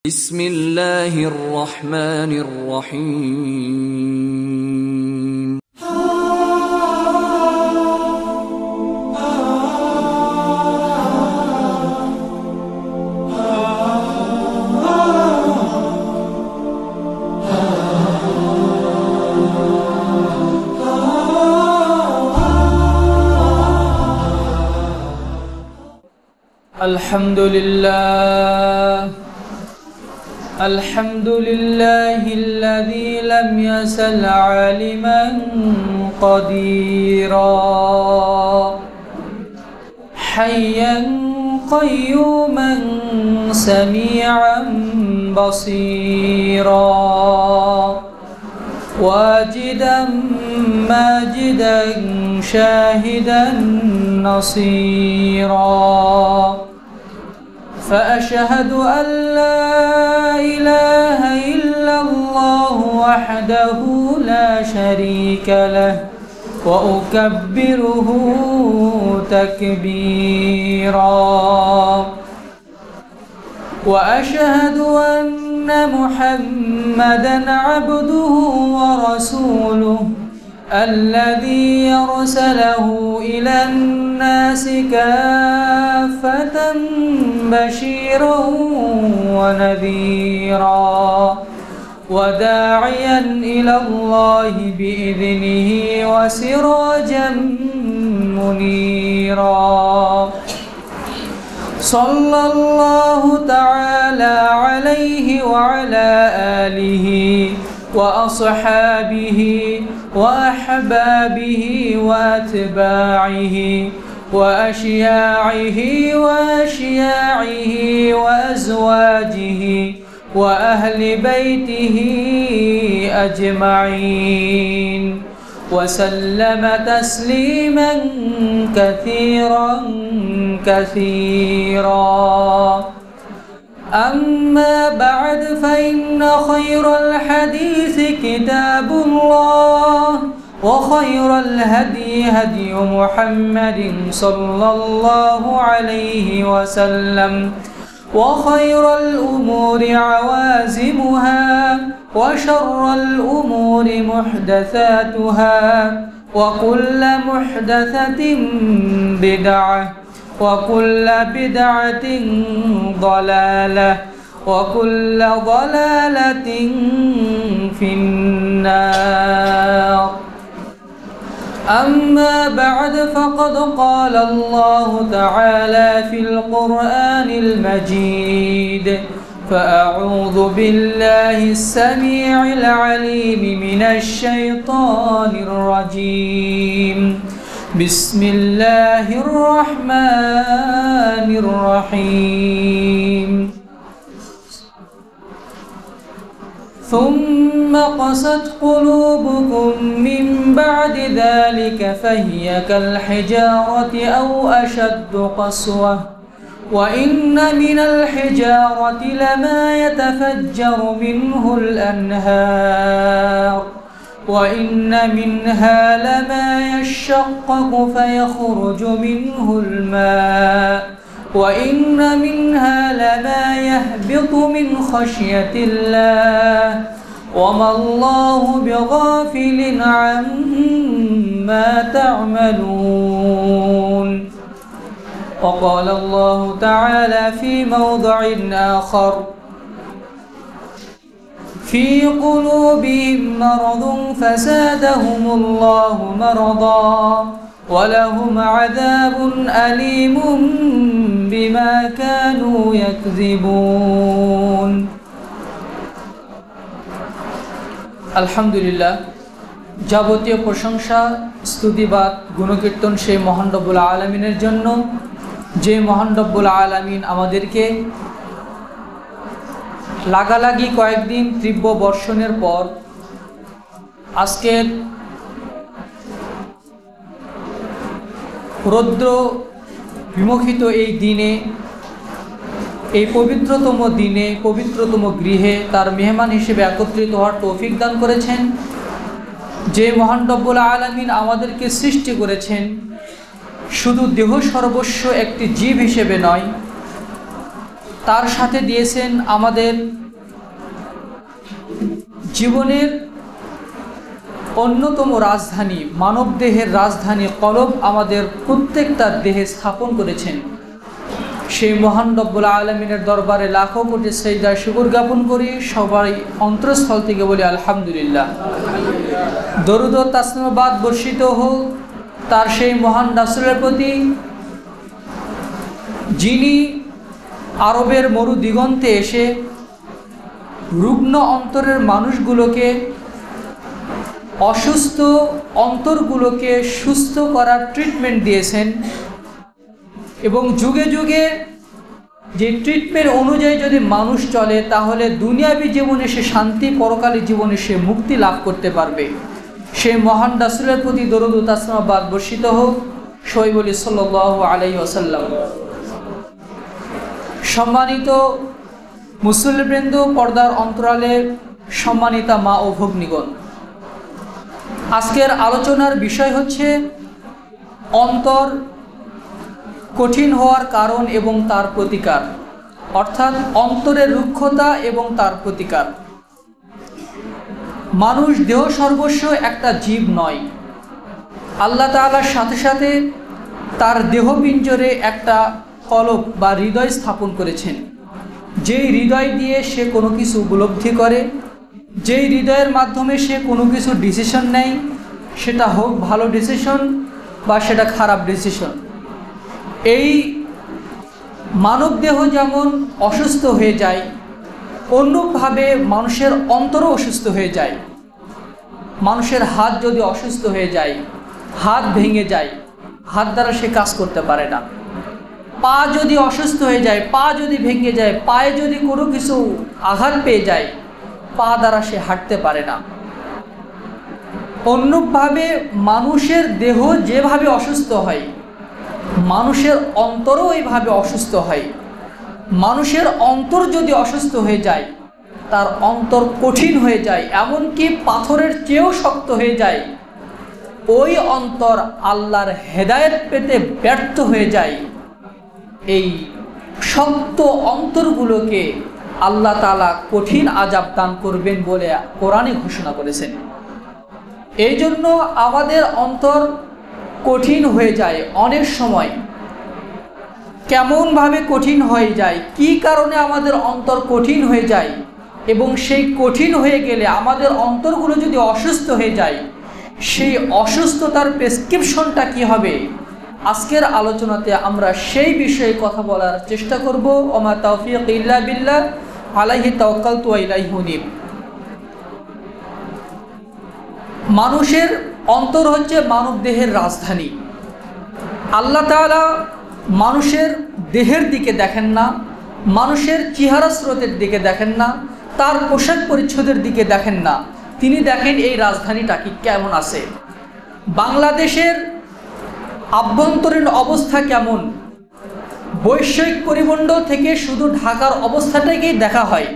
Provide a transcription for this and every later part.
بسم الله الرحمن الرحيم الحمد لله الذي لم يزل عالما قديرا حيا قيوما سميعا بصيرا واجدا ماجدا شاهدا نصيرا فأشهد أن لا إله إلا الله وحده لا شريك له وأكبره تكبيرا وأشهد أن محمدا عبده ورسوله الذي يرسله إلى الناس كافة بشيرا ونذيرا وداعيا إلى الله بإذنه وسراجا منيرا صلى الله تعالى عليه وعلى آله وأصحابه وأحبابه وأتباعه وأشياعه وأزواجه وأهل بيته أجمعين وسلم تسليما كثيرا أما بعد فإن خير الحديث كتاب الله وخير الهدي هدي محمد صلى الله عليه وسلم وخير الأمور عوازمها وشر الأمور محدثاتها وكل محدثة بدعة وكل بدعة ضلالة وكل ضلالة في النار أما بعد فقد قال الله تعالى في القرآن المجيد فأعوذ بالله السميع العليم من الشيطان الرجيم بسم الله الرحمن الرحيم ثم قست قلوبكم من بعد ذلك فهي كالحجارة أو أشد قسوة وإن من الحجارة لما يتفجر منه الأنهار وإن منها لما يشقق فيخرج منه الماء وإن منها لما يهبط من خشية الله وما الله بغافل عما تعملون وقال الله تعالى في موضع آخر في قلوبهم مرض فزادهم الله مرضا ولهم عذاب أليم بما كانوا يكذبون الحمد لله যাবতীয় প্রশংসা স্তুতিবাদ গুণকীর্তন সেই মহান রব্বুল আলামিনের জন্য যে মহান রব্বুল আলামিন আমাদেরকে লাগালাগি কয়েকদিন তীব্র বর্ষণের পর আজকের রৌদ্র বিমুখিত এই দিনে এই পবিত্রতম দিনে পবিত্রতম গৃহে তার মেহমান হিসেবে একত্রিত হওয়ার তৌফিক দান করেছেন। যে মহান রব্বুল আলামিন আমাদেরকে সৃষ্টি করেছেন শুধু দেহ সর্বস্ব একটি জীব হিসেবে নয়, তার সাথে দিয়েছেন আমাদের জীবনের অন্যতম রাজধানী, মানবদেহের রাজধানী কলব আমাদের প্রত্যেকটা দেহে স্থাপন করেছেন। সেই মহান রব্বুল আলামিনের দরবারে লাখো কোটি সিজদা শুকর জ্ঞাপন করি, সবাই অন্তরস্থল থেকে বলি আলহামদুলিল্লাহ। দরুদ ও তাসলিমাত বর্ষিত হোক তার সেই মহান রাসূলের প্রতি, যিনি আরবের মরু দিগন্তে এসে রুগ্ন অন্তরের মানুষগুলোকে, অসুস্থ অন্তরগুলোকে সুস্থ করার ট্রিটমেন্ট দিয়েছেন এবং যুগে যুগে যে ট্রিটমেন্ট অনুযায়ী যদি মানুষ চলে তাহলে দুনিয়াবী জীবনে সে শান্তি, পরকালী জীবনে সে মুক্তি লাভ করতে পারবে। সেই মহান রাসূলের প্রতি দরুদ ও তাসলিমাত বর্ষিত হোক, সবাই বলি সাল্লাল্লাহু আলাইহি ওয়াসাল্লাম। সম্মানিত মুসল্লিবৃন্দ, পর্দার অন্তরালে সম্মানিতা মা ও ভগ্নীগণ, আজকের আলোচনার বিষয় হচ্ছে অন্তর কঠিন হওয়ার কারণ এবং তার প্রতিকার, অর্থাৎ অন্তরের রুক্ষতা এবং তার প্রতিকার। মানুষ দেহ সর্বস্ব একটা জীব নয়। আল্লাহ তাআলার সাথে সাথে তার দেহপিঞ্জরে একটা কলব বা হৃদয় স্থাপন করেছেন, যেই হৃদয় দিয়ে সে কোনো কিছু উপলব্ধি করে, যেই হৃদয়ের মাধ্যমে সে কোনো কিছু ডিসিশন নেয়, সেটা হোক ভালো ডিসিশন বা সেটা খারাপ ডিসিশন। এই মানবদেহ যেমন অসুস্থ হয়ে যায়, অন্যভাবে মানুষের অন্তরও অসুস্থ হয়ে যায়। মানুষের হাত যদি অসুস্থ হয়ে যায়, হাত ভেঙে যায়, হাত দ্বারা সে কাজ করতে পারে না। পা যদি অসুস্থ হয়ে যায়, পা যদি ভেঙে যায়, পায়ে যদি কোনো কিছু আঘাত পেয়ে যায়, পা দ্বারা সে হাঁটতে পারে না। অন্যভাবে মানুষের দেহ যেভাবে অসুস্থ হয়, মানুষের অন্তরও এইভাবে অসুস্থ হয়। মানুষের অন্তর যদি অসুস্থ হয়ে যায়, তার অন্তর কঠিন হয়ে যায়, এমনকি পাথরের চেয়েও শক্ত হয়ে যায়। ওই অন্তর আল্লাহর হেদায়েত পেতে ব্যর্থ হয়ে যায়। এই শক্ত অন্তরগুলোকে আল্লাহ তাআলা কঠিন আযাব দান করবেন বলে কোরআনে ঘোষণা করেছেন। এই জন্য আমাদের অন্তর কঠিন হয়ে যায় অনেক সময়। কেমনভাবে কঠিন হয়ে যায়, কি কারণে আমাদের অন্তর কঠিন হয়ে যায়, এবং সেই কঠিন হয়ে গেলে আমাদের অন্তরগুলো যদি অসুস্থ হয়ে যায়, সেই অসুস্থতার প্রেসক্রিপশনটা কি হবে, আজকের আলোচনাতে আমরা সেই বিষয়ে কথা বলার চেষ্টা করব। ওমা তাওফীক ইল্লা বিল্লাহ, আলাইহি তাওয়াক্কালতু ওয়া ইলাইহি উনীব। মানুষের অন্তর হচ্ছে মানব দেহের রাজধানী। আল্লাহ তাআলা মানুষের দেহের দিকে দেখেন না, মানুষের চেহারা স্রোতের দিকে দেখেন না, তার পোশাক পরিচ্ছদের দিকে দেখেন না। তিনি দেখেন এই রাজধানীটা কি কেমন আছে, বাংলাদেশের আভ্যন্তরীণ অবস্থা কেমন। বৈশ্বিক পরিমণ্ডল থেকে শুধু ঢাকার অবস্থাটাকেই দেখা হয়।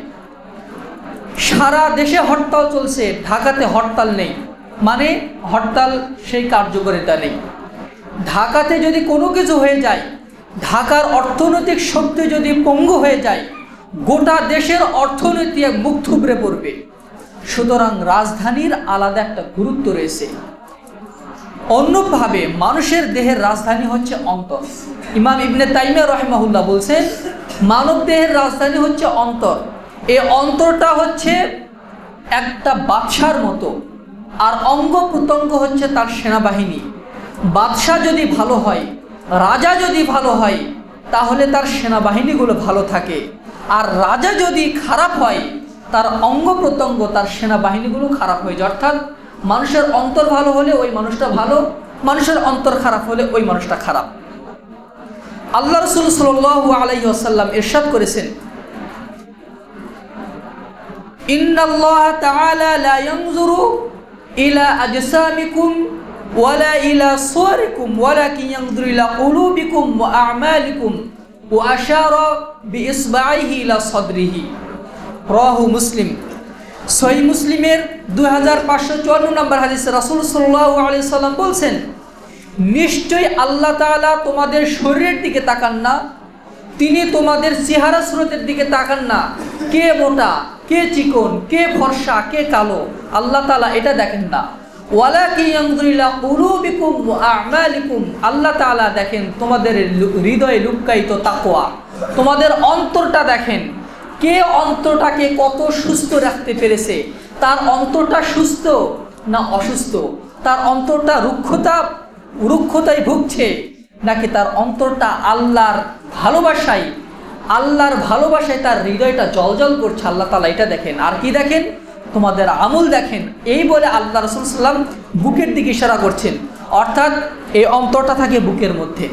সারা দেশে হরতাল চলছে, ঢাকাতে হরতাল নেই, মানে হরতাল সেই কার্যকারিতা নেই। ঢাকাতে যদি কোনো কিছু হয়ে যায়, ঢাকার অর্থনৈতিক শক্তি যদি পঙ্গু হয়ে যায়, গোটা দেশের অর্থনীতি মুখ থুবড়ে পড়বে। সুতরাং রাজধানীর আলাদা একটা গুরুত্ব রয়েছে। অন্যভাবে মানুষের দেহের রাজধানী হচ্ছে অন্তর। ইমাম ইবনে তাইমিয়া রাহিমাহুল্লাহ বলছেন, মানব দেহের রাজধানী হচ্ছে অন্তর। এই অন্তরটা হচ্ছে একটা বাদশার মতো, আর অঙ্গ প্রত্যঙ্গ হচ্ছে তার সেনাবাহিনী। বাদশা যদি ভালো হয়, রাজা যদি ভালো হয়, তাহলে তার সেনাবাহিনীগুলো ভালো থাকে। আর রাজা যদি খারাপ হয়, তার অঙ্গ প্রত্যঙ্গ, তার সেনাবাহিনীগুলো খারাপ হয়ে যায়। অর্থাৎ মানুষের অন্তর ভালো হলে ওই মানুষটা ভালো, মানুষের অন্তর খারাপ হলে ওই মানুষটা খারাপ। আল্লাহ রাসূল সাল্লাল্লাহু আলাইহি ওয়াসাল্লাম ইরশাদ করেছেন, ইন্নাল্লাহা তাআলা লা ইয়ানজুরু ইলা আজসামিকুম ওয়ালা ইলা সুওয়ারিকুম ওয়ালাকিন ইয়ানজুরু ইলা কুলুবিকুম ওয়া আ'মালিকুম ওয়া আশারা বিইসবাইহি ইলা সাদরিহি। রাওয়াহু মুসলিম। সহিহ মুসলিমের 2554 নম্বর হাদিসে রাসূল সাল্লাল্লাহু আলাইহি সাল্লাম বলছেন, নিশ্চয়ই আল্লাহ তাআলা তোমাদের শরীরের দিকে তাকান না, তিনি তোমাদের চেহারা সুরতের দিকে তাকান না, কে মোটা, কে চিকন, কে ফর্সা, কে কালো, আল্লাহ তাআলা এটা দেখেন না। ওয়ালাকিন ইয়ানজুরু ইলা কুলুবিকুম ওয়া আ'মালিকুম, আল্লাহ তাআলা দেখেন তোমাদের হৃদয়ে লুক্কায়িত তাকওয়া, তোমাদের অন্তরটা দেখেন। কে অন্তরটাকে কত সুস্থ রাখতে পেরেছে, তার অন্তরটা সুস্থ না অসুস্থ, তার অন্তরটা রুক্ষতায় ভুগছে নাকি তার অন্তরটা আল্লাহর ভালোবাসায় তার হৃদয়টা জ্বলজ্বল করছে, আল্লাহ তাআলা এটা দেখেন। আর কি দেখেন? তোমাদের আমল দেখেন। এই বলে আল্লাহ রাসূল সাল্লাল্লাহু আলাইহি ওয়াসাল্লাম বুকের দিকে ইশারা করছেন, অর্থাৎ এই অন্তরটা থাকে বুকের মধ্যে।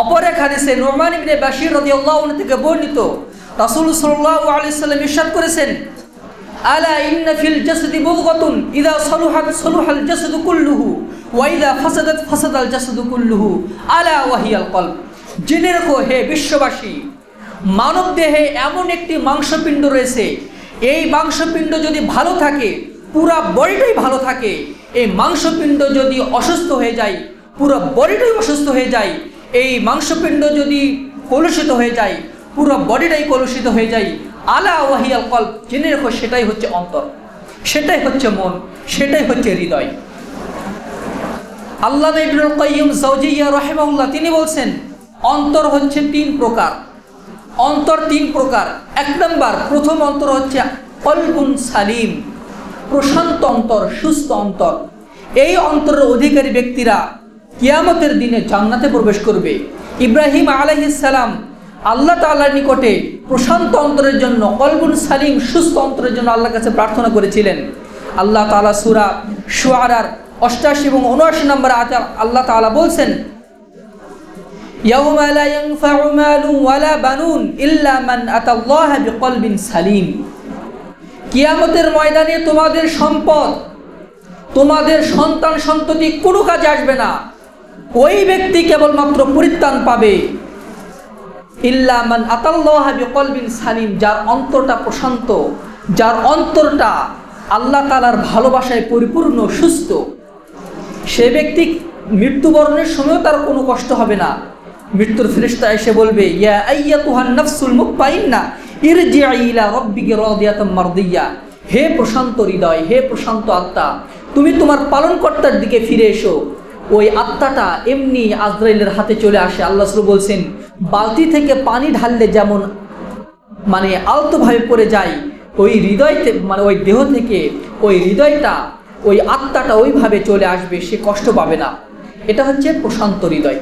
অপর এক হাদিসে নুমান ইবনে বাশির রাদিয়াল্লাহু আনহু থেকে বর্ণিত, রাসূল সাল্লাল্লাহু আলাইহি ওয়াসাল্লাম ইরশাদ করেছেন, আলা ইন্না ফিল জাসাদি মুদগাতুন ইযা সালুহাত সালুহাল জাসাদু কুল্লুহু ওয়া ইযা ফাসাদাত ফাসাদাল জাসাদু কুল্লুহু আলা ওয়া হিয়াল কলব। জেনে রাখো হে বিশ্ববাসী, মানব দেহে এমন একটি মাংসপিণ্ড রয়েছে, এই মাংসপিণ্ড যদি ভালো থাকে পুরো বডিটাই ভালো থাকে, এই মাংসপিণ্ড যদি অসুস্থ হয়ে যায় পুরো বডিটাই অসুস্থ হয়ে যায়, এই মাংসপিণ্ড যদি কলুষিত হয়ে যায় পুরো বডিটাই কলুষিত হয়ে যায়। আলা ওয়াহিয়াল কলব, জেনে রাখো সেটাই হচ্ছে অন্তর, সেটাই হচ্ছে মন, সেটাই হচ্ছে হৃদয়। আল্লামা ইবনুল কাইয়্যিম জাওজিয়্যিহ রাহিমাহুল্লাহ তিনি বলছেন, অন্তর হচ্ছে তিন প্রকার। অন্তর তিন প্রকার। এক নম্বর, প্রথম অন্তর হচ্ছে কলবুন সালিম, প্রশান্ত অন্তর, সুস্থ অন্তর। এই অন্তরের অধিকারী ব্যক্তিরা কিয়ামতের দিনে জান্নাতে প্রবেশ করবে। ইব্রাহিম আলাইহিস সালাম আল্লাহ তাআলার নিকটে প্রশান্ত অন্তরের জন্য, কলবুন সালিম সুস্থ অন্তরের জন্য আল্লাহর কাছে প্রার্থনা করেছিলেন। আল্লাহ তাআলা সূরা শুআরার ৮৮ এবং ৭৯ নম্বর আয়াতে আল্লাহ তাআলা বলছেন, ইয়াউমা লা ইয়ানফাউ মালুন ওয়ালা বানুন ইল্লা মান আতাল্লাহা বিকলবিন সালিম। কিয়ামতের ময়দানে তোমাদের সম্পদ, তোমাদের সন্তান সন্ততি কোনো কাজে আসবে না, ওই ব্যক্তি কেবলমাত্র পরিত্রাণ পাবে ইল্লা মান আতাল্লাহা বিকলবিন সালিম, যার অন্তরটা প্রশান্ত, যার অন্তরটা আল্লাহ তাআলার ভালোবাসায় পরিপূর্ণ, সুস্থ। সে ব্যক্তি মৃত্যুবরণের সময়ও তার কোনো কষ্ট হবে না। মৃত্যুর ফেরেশতা এসে বলবে, ইয়া আইয়াতুহান নাফসুল মুতমাইন্না ইরজিই ইলা রাব্বিকি রাদিয়াতাম মারদিয়া, হে প্রশান্ত হৃদয়, হে প্রশান্ত আত্মা, তুমি তোমার পালনকর্তার দিকে ফিরে এসো। ওই আত্মাটা এমনি আজরাইলের হাতে চলে আসে। আল্লাহ রাসূল বলছেন, বালতি থেকে পানি ঢাললে যেমন আলতোভাবে পড়ে যায়, ওই হৃদয়তে ওই দেহ থেকে ওই হৃদয়টা, ওই আত্মাটা ওইভাবে চলে আসবে, সে কষ্ট পাবে না। এটা হচ্ছে প্রশান্ত হৃদয়।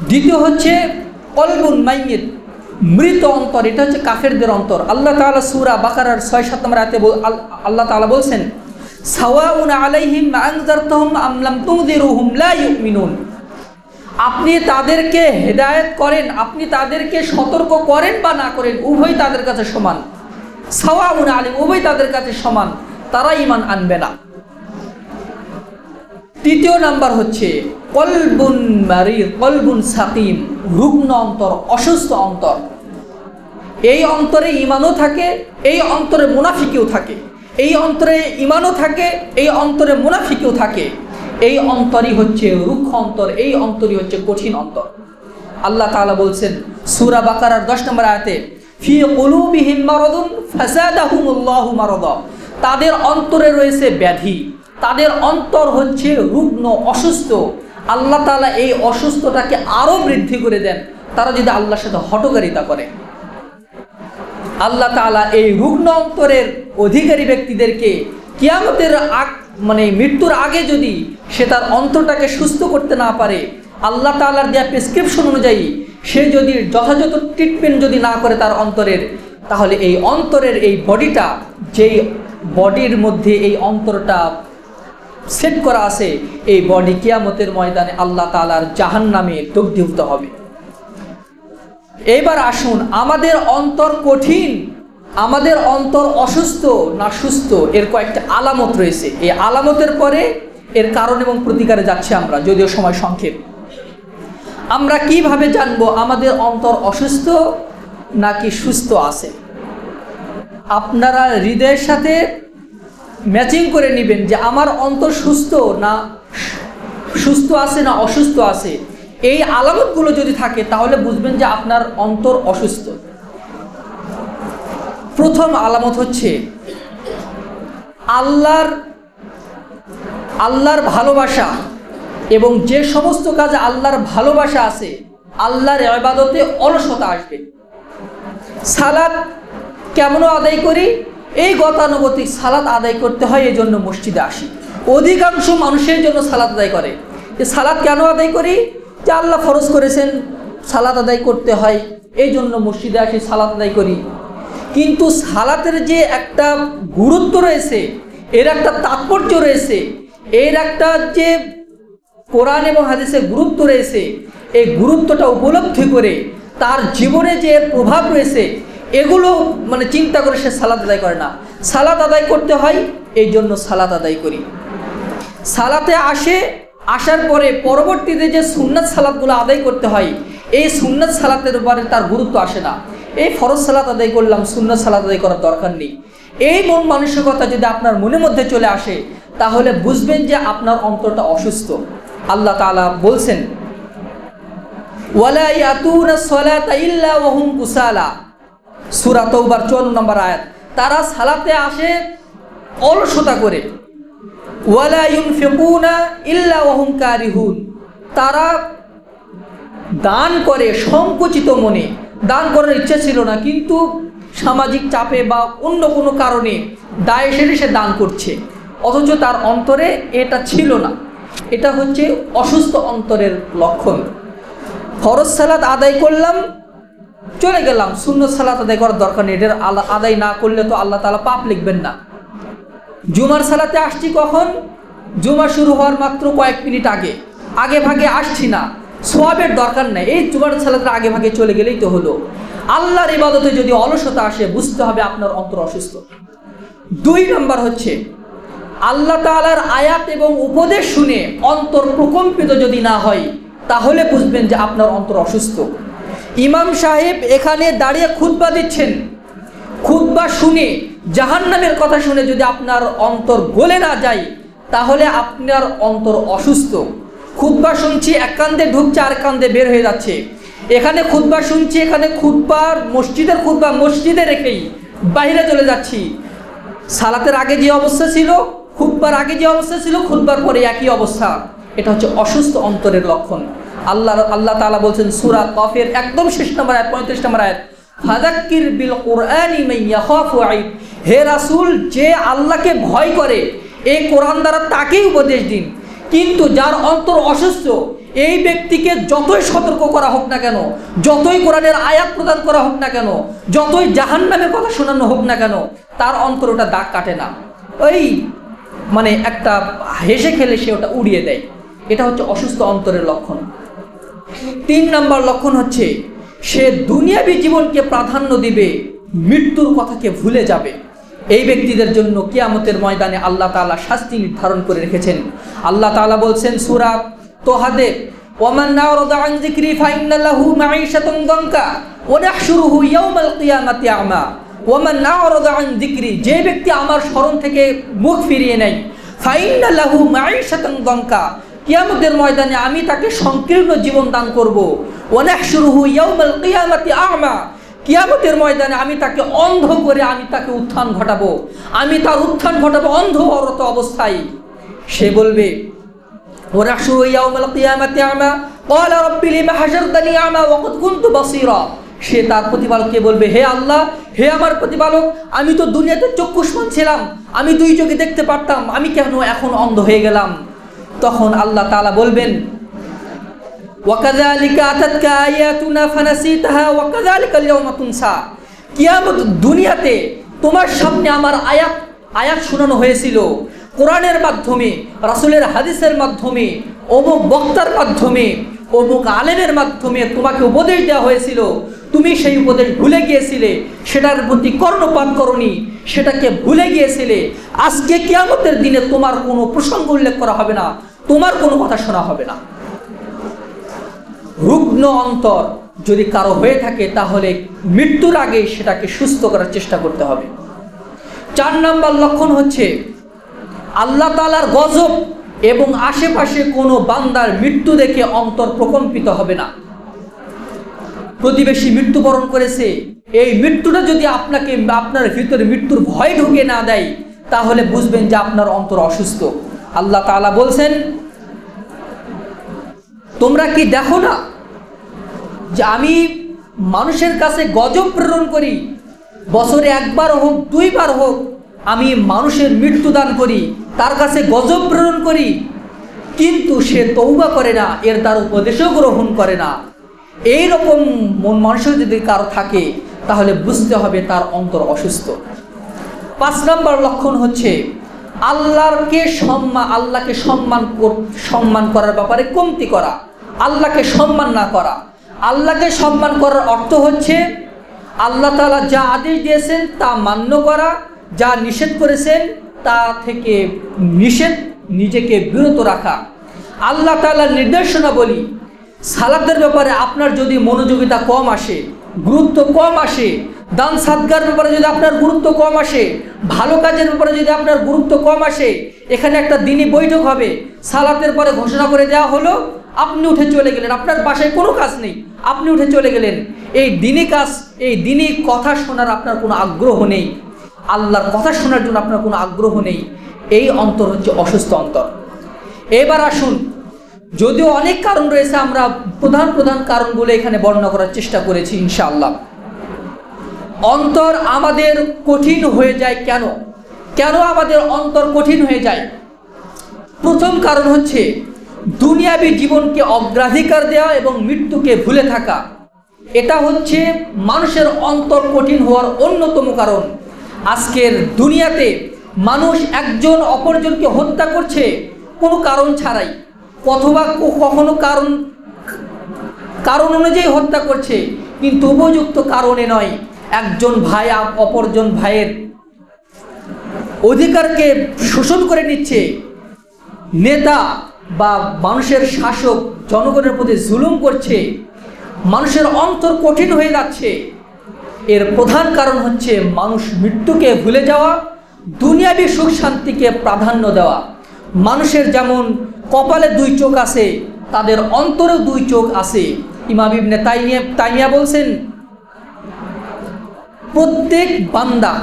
দ্বিতীয় হচ্ছে কলবুন মাইয়িত, মৃত অন্তর, এটা হচ্ছে কাফেরদের অন্তর। আল্লাহ তাআলা সূরা বাকারার ৬-৭ নম্বর আয়াতে আল্লাহ তাআলা বলছেন, সাওয়াউন আলাইহিম আনজারতাহুম আম লাম তুনজিরুহুম লা ইউমিনুন। আপনি তাদেরকে হেদায়েত করেন, আপনি তাদেরকে সতর্ক করেন বা না করেন, উভয় তাদের কাছে সমান। সাওয়াউন আলাইহিম, উভয় তাদের কাছে সমান, তারা ঈমান আনবে না। তৃতীয় নাম্বার হচ্ছে কলবুন মারিদ, কলবুন সাকিম, রুগ্ন অন্তর, অসুস্থ অন্তর। এই অন্তরে ঈমানও থাকে, এই অন্তরে মুনাফিকিও থাকে। এই অন্তরে ঈমানও থাকে, এই অন্তরে মুনাফিকিও থাকে। এই অন্তরই হচ্ছে রুক্ষ অন্তর, এই অন্তরই হচ্ছে কঠিন অন্তর। আল্লাহ তাআলা বলছেন সূরা বাকারার ১০ নম্বর আয়াতে, ফি কুলুবিহিম মারাদুন ফাযাদাহুমুল্লাহু মারাদা, তাদের অন্তরে রয়েছে ব্যাধি, তাদের অন্তর হচ্ছে রুগ্ন, অসুস্থ। আল্লাহ তাআলা এই অসুস্থতাকে আরো বৃদ্ধি করে দেন তারা যদি আল্লাহর সাথে হঠকারিতা করে। আল্লাহ তাআলা এই রুগ্ন অন্তরের অধিকারী ব্যক্তিদেরকে কিয়ামতের মৃত্যুর আগে যদি সে তার অন্তরটাকে সুস্থ করতে না পারে, আল্লাহ তাআলার দেওয়া প্রেসক্রিপশন অনুযায়ী সে যদি যথাযথ ট্রিটমেন্ট যদি না করে তার অন্তরের, তাহলে এই অন্তরের এই বডিটা, যেই বডির মধ্যে এই অন্তরটা সেট করা আছে, এই বডি কিয়ামতের ময়দানে আল্লাহ তাআলার জাহান্নামে দগ্ধীভূত হবে। এবার আসুন, আমাদের অন্তর কঠিন, আমাদের অন্তর অসুস্থ না সুস্থ, এর কয়েকটা আলামত রয়েছে। এই আলামতের পরে এর কারণ এবং প্রতিকারে যাচ্ছে আমরা, যদিও সময় সংক্ষেপ। আমরা কিভাবে জানবো আমাদের অন্তর অসুস্থ নাকি সুস্থ আছে? আপনারা হৃদয়ের সাথে ম্যাচিং করে নেবেন যে আমার অন্তর সুস্থ আছে না অসুস্থ আছে। এই আলামতগুলো যদি থাকে তাহলে বুঝবেন যে আপনার অন্তর অসুস্থ। প্রথম আলামত হচ্ছে আল্লাহর ভালোবাসা, এবং যে সমস্ত কাজে আল্লাহর ভালোবাসা আছে আল্লাহর ইবাদতে অলসতা আসবে। সালাত কেমন আদায় করি? এই গতানুগতিক সালাত আদায় করতে হয়, এই জন্য মসজিদে আসি। অধিকাংশ মানুষের জন্য সালাত আদায় করে। যে সালাত কেন আদায় করি? যে আল্লাহ ফরজ করেছেন সালাত আদায় করতে হয়, এই জন্য মসজিদে আসি, সালাত আদায় করি। কিন্তু সালাতের যে একটা গুরুত্ব রয়েছে, এর একটা তাৎপর্য রয়েছে, এর একটা যে কোরআন এবং হাদিসের গুরুত্ব রয়েছে, এই গুরুত্বটা উপলব্ধি করে তার জীবনে যে এর প্রভাব রয়েছে এগুলো চিন্তা করে সে সালাত আদায় করে না। সালাত আদায় করতে হয়, এই জন্য সালাত আদায় করি। সালাতে আসার পরে পরবর্তীতে যে সুন্নাত সালাতগুলো আদায় করতে হয়, এই সুন্নাত সালাতের উপরে তার গুরুত্ব আসে না। এই ফরজ সালাত আদায় করলাম, সুন্নাত সালাত আদায় করার দরকার নেই। এই মন মানসিকতা যদি আপনার মনের মধ্যে চলে আসে তাহলে বুঝবেন যে আপনার অন্তরটা অসুস্থ। আল্লাহ তাআলা বলছেন, ওয়ালা ইয়াতুনা সলাতা ইল্লা ওয়া হুম কুসালা, সূরা তাওবার 54 নম্বর আয়াত। তারা সালাতে আসে অলসতা করে। ওয়ালা ইউনফিকুনা ইল্লা ওয়া হুম কারিহুন, তারা দান করে সংকুচিত মনে। দান করার ইচ্ছা ছিল না, কিন্তু সামাজিক চাপে বা অন্য কোনো কারণে দায় সেরে সে দান করছে, অথচ তার অন্তরে এটা ছিল না। এটা হচ্ছে অসুস্থ অন্তরের লক্ষণ। ফরজ সালাত আদায় করলাম, চলে গেলাম, সুন্নত সালাত আদায় করার দরকার নেই। এটার আদায় না করলে তো আল্লাহ তাআলা পাপ লিখবেন না। জুমার সালাতে আসছি কখন? জুমা শুরু হওয়ার মাত্র কয়েক মিনিট আগে ভাগে আসছি না, সওয়াবের দরকার নেই। এই জুমার সালাতের আগে ভাগে চলে গেলেই তো হলো। আল্লাহর ইবাদতে যদি অলসতা আসে বুঝতে হবে আপনার অন্তর অসুস্থ। 2 নম্বর হচ্ছে আল্লাহ তাআলার আয়াত এবং উপদেশ শুনে অন্তর প্রকম্পিত যদি না হয় তাহলে বুঝবেন যে আপনার অন্তর অসুস্থ। ইমাম সাহেব এখানে দাঁড়িয়ে খুতবা দিচ্ছেন, খুতবা শুনে জাহান্নামের কথা শুনে যদি আপনার অন্তর গলে না যায় তাহলে আপনার অন্তর অসুস্থ। খুতবা শুনছি, এক কান্দে ঢুকছে আর কান্দে বের হয়ে যাচ্ছে। এখানে খুতবা শুনছি, এখানে খুতবার মসজিদের খুতবা মসজিদে রেখেই বাইরে চলে যাচ্ছি। সালাতের আগে যে অবস্থা ছিল, খুতবার আগে যে অবস্থা ছিল, খুতবার পরে একই অবস্থা। এটা হচ্ছে অসুস্থ অন্তরের লক্ষণ। আল্লাহ তাআলা বলছেন সূরা কফের একদম শেষ নম্বর আয়াত, 35 নম্বর আয়াত, ফাযাক্কির বিল কুরআনি মান ইয়াখাফু আইব, হে রাসূল যে আল্লাহকে ভয় করে এই কোরআন দ্বারা তাকেই উপদেশ দিন। কিন্তু যার অন্তর অসুস্থ এই ব্যক্তিকে যতই সতর্ক করা হোক না কেন, যতই কোরআনের আয়াত প্রদান করা হোক না কেন, যতই জাহান্নামের কথা শোনানো হোক না কেন, তার অন্তর ওটা দাগ কাটে না। ওই একটা হেসে খেলে সে ওটা উড়িয়ে দেয়। এটা হচ্ছে অসুস্থ অন্তরের লক্ষণ। 3 নম্বর লক্ষণ হচ্ছে সে দুনিয়াবী জীবনকে প্রাধান্য দিবে, মৃত্যুর কথাকে ভুলে যাবে। এই ব্যক্তিদের জন্য কিয়ামতের ময়দানে আল্লাহ তাআলা শাস্তি নির্ধারণ করে রেখেছেন। আল্লাহ তাআলা বলছেন সূরা তোহাদে, ওয়ামান নারাদা আন যিকরি ফাইন্না লাহু মাঈশাতান দানকা ওয়া নাহশুরুহু ইয়াওমাল কিয়ামাতি আমা। ওয়ামান নারাদা আন যিকরি, যে ব্যক্তি আমার স্মরণ থেকে মুখ ফিরিয়ে নেয়, ফাইন্না লাহু মাঈশাতান দানকা, কিয়ামতের ময়দানে আমি তাকে সংকীর্ণ জীবন দান করব। ওয়া নাহশুরুহু ইয়াওমাল কিয়ামাতি আমা, কিয়ামতের ময়দানে আমি তাকে অন্ধ করে আমি তাকে উত্থান ঘটাবো। আমি তার উত্থান ঘটাবো অন্ধ অরত অবস্থায়। সে বলবে, ওয়া নাহশুরু ইয়াওমাল কিয়ামাতি আমা ক্বালা রাব্বি লিমা হাশারতানি আমা ওয়া ক্বাদ কুনতু বাসীরা। সে তার প্রতিপালককে বলবে, হে আল্লাহ, হে আমার প্রতিপালক, আমি তো দুনিয়াতে চক্ষুষ্মান ছিলাম, আমি 2 চোখে দেখতে পারতাম, আমি কেন এখন অন্ধ হয়ে গেলাম? তখন আল্লাহ তাআলা বলবেন, ওয়াকাযালিকা আতাতকা আয়াতুনা ফানাসিতাহা ওয়াকাযালিকা আল-ইয়াওমা তুনসা। কিয়ামত দুনিয়াতে তোমার সামনে আমার আয়াত শোনানো হয়েছিল, কোরআনের মাধ্যমে, রাসূলের হাদিসের মাধ্যমে, অমুক বক্তার মাধ্যমে, অমুক আলেমের মাধ্যমে তোমাকে উপদেশ দেওয়া হয়েছিল। তুমি সেই উপদেশ ভুলে গিয়েছিলে, সেটার প্রতি কর্ণপাত করনি, সেটাকে ভুলে গিয়েছিলে। আজকে কিয়ামতের দিনে তোমার কোনো প্রসঙ্গ উল্লেখ করা হবে না, তোমার কোনো কথা শোনা হবে না। রুগ্ন অন্তর যদি কারো হয়ে থাকে তাহলে মৃত্যুর আগে সেটাকে সুস্থ করার চেষ্টা করতে হবে। 4 নম্বর লক্ষণ হচ্ছে আল্লাহ তাআলার গজব এবং আশেপাশে কোনো বান্দার মৃত্যু দেখে অন্তর প্রকম্পিত হবে না। প্রতিবেশী মৃত্যুবরণ করেছে, এই মৃত্যুটা যদি আপনার ভিতরে মৃত্যুর ভয় ঢুকে না দেয়, তাহলে বুঝবেন যে আপনার অন্তর অসুস্থ। আল্লাহ তাআলা বলছেন, তোমরা কি দেখো না যে আমি মানুষের কাছে গজব প্রেরণ করি, বছরে একবার হোক 2 বার হোক আমি মানুষের মৃত্যু দান করি, তার কাছে গজব প্রেরণ করি, কিন্তু সে তওবা করে না, এর তার উপদেশও গ্রহণ করে না। এই রকম মন মানুষের যদি কারো থাকে, তাহলে বুঝতে হবে তার অন্তর অসুস্থ। 5 নম্বর লক্ষণ হচ্ছে আল্লাহকে সম্মান করার ব্যাপারে কমতি করা, আল্লাহকে সম্মান না করা। আল্লাহকে সম্মান করার অর্থ হচ্ছে আল্লাহ তাআলা যা আদেশ দিয়েছেন তা মান্য করা, যা নিষেধ করেছেন তা থেকে নিজেকে বিরত রাখা। আল্লাহ তাআলার নির্দেশনাবলী, সালাতের ব্যাপারে আপনার যদি মনোযোগিতা কম আসে, গুরুত্ব কম আসে, দান সাদগার ব্যাপারে যদি আপনার গুরুত্ব কম আসে, ভালো কাজের ব্যাপারে যদি আপনার গুরুত্ব কম আসে, এখানে একটা দিনই বৈঠক হবে, সালাতের পরে ঘোষণা করে দেওয়া হলো, আপনি উঠে চলে গেলেন, আপনার বাসায় কোনো কাজ নেই, আপনি উঠে চলে গেলেন, এই দিনই কথা শোনার আপনার কোনো আগ্রহ নেই, আল্লাহর কথা শোনার জন্য আপনার কোনো আগ্রহ নেই, এই অন্তর হচ্ছে অসুস্থ অন্তর। এবার আসুন, যদিও অনেক কারণ রয়েছে, আমরা প্রধান কারণগুলো এখানে বর্ণনা করার চেষ্টা করেছি ইনশাআল্লাহ। অন্তর আমাদের কঠিন হয়ে যায় কেন আমাদের অন্তর কঠিন হয়ে যায়? প্রথম কারণ হচ্ছে দুনিয়াবী জীবনকে অগ্রাধিকার দেওয়া এবং মৃত্যুকে ভুলে থাকা। এটা হচ্ছে মানুষের অন্তর কঠিন হওয়ার অন্যতম কারণ। আজকের দুনিয়াতে মানুষ একজন অপরজনকে হত্যা করছে কোনো কারণ ছাড়াই, অথবা কখনো কারণ অনুযায়ী হত্যা করছে, কিন্তু উপযুক্ত কারণে নয়। একজন ভাই অপরজন ভাইয়ের অধিকারকে শোষণ করে নিচ্ছে, নেতা বা মানুষের শাসক জনগণের প্রতি জুলুম করছে, মানুষের অন্তর কঠিন হয়ে যাচ্ছে। এর প্রধান কারণ হচ্ছে মানুষ মৃত্যুকে ভুলে যাওয়া, দুনিয়াবী সুখ শান্তিকে প্রাধান্য দেওয়া। মানুষের যেমন কপালে 2 চোখ আছে, তাদের অন্তরেও 2 চোখ আছে। ইমাম ইবনে তাইমিয়া বলছেন, প্রত্যেক বান্দা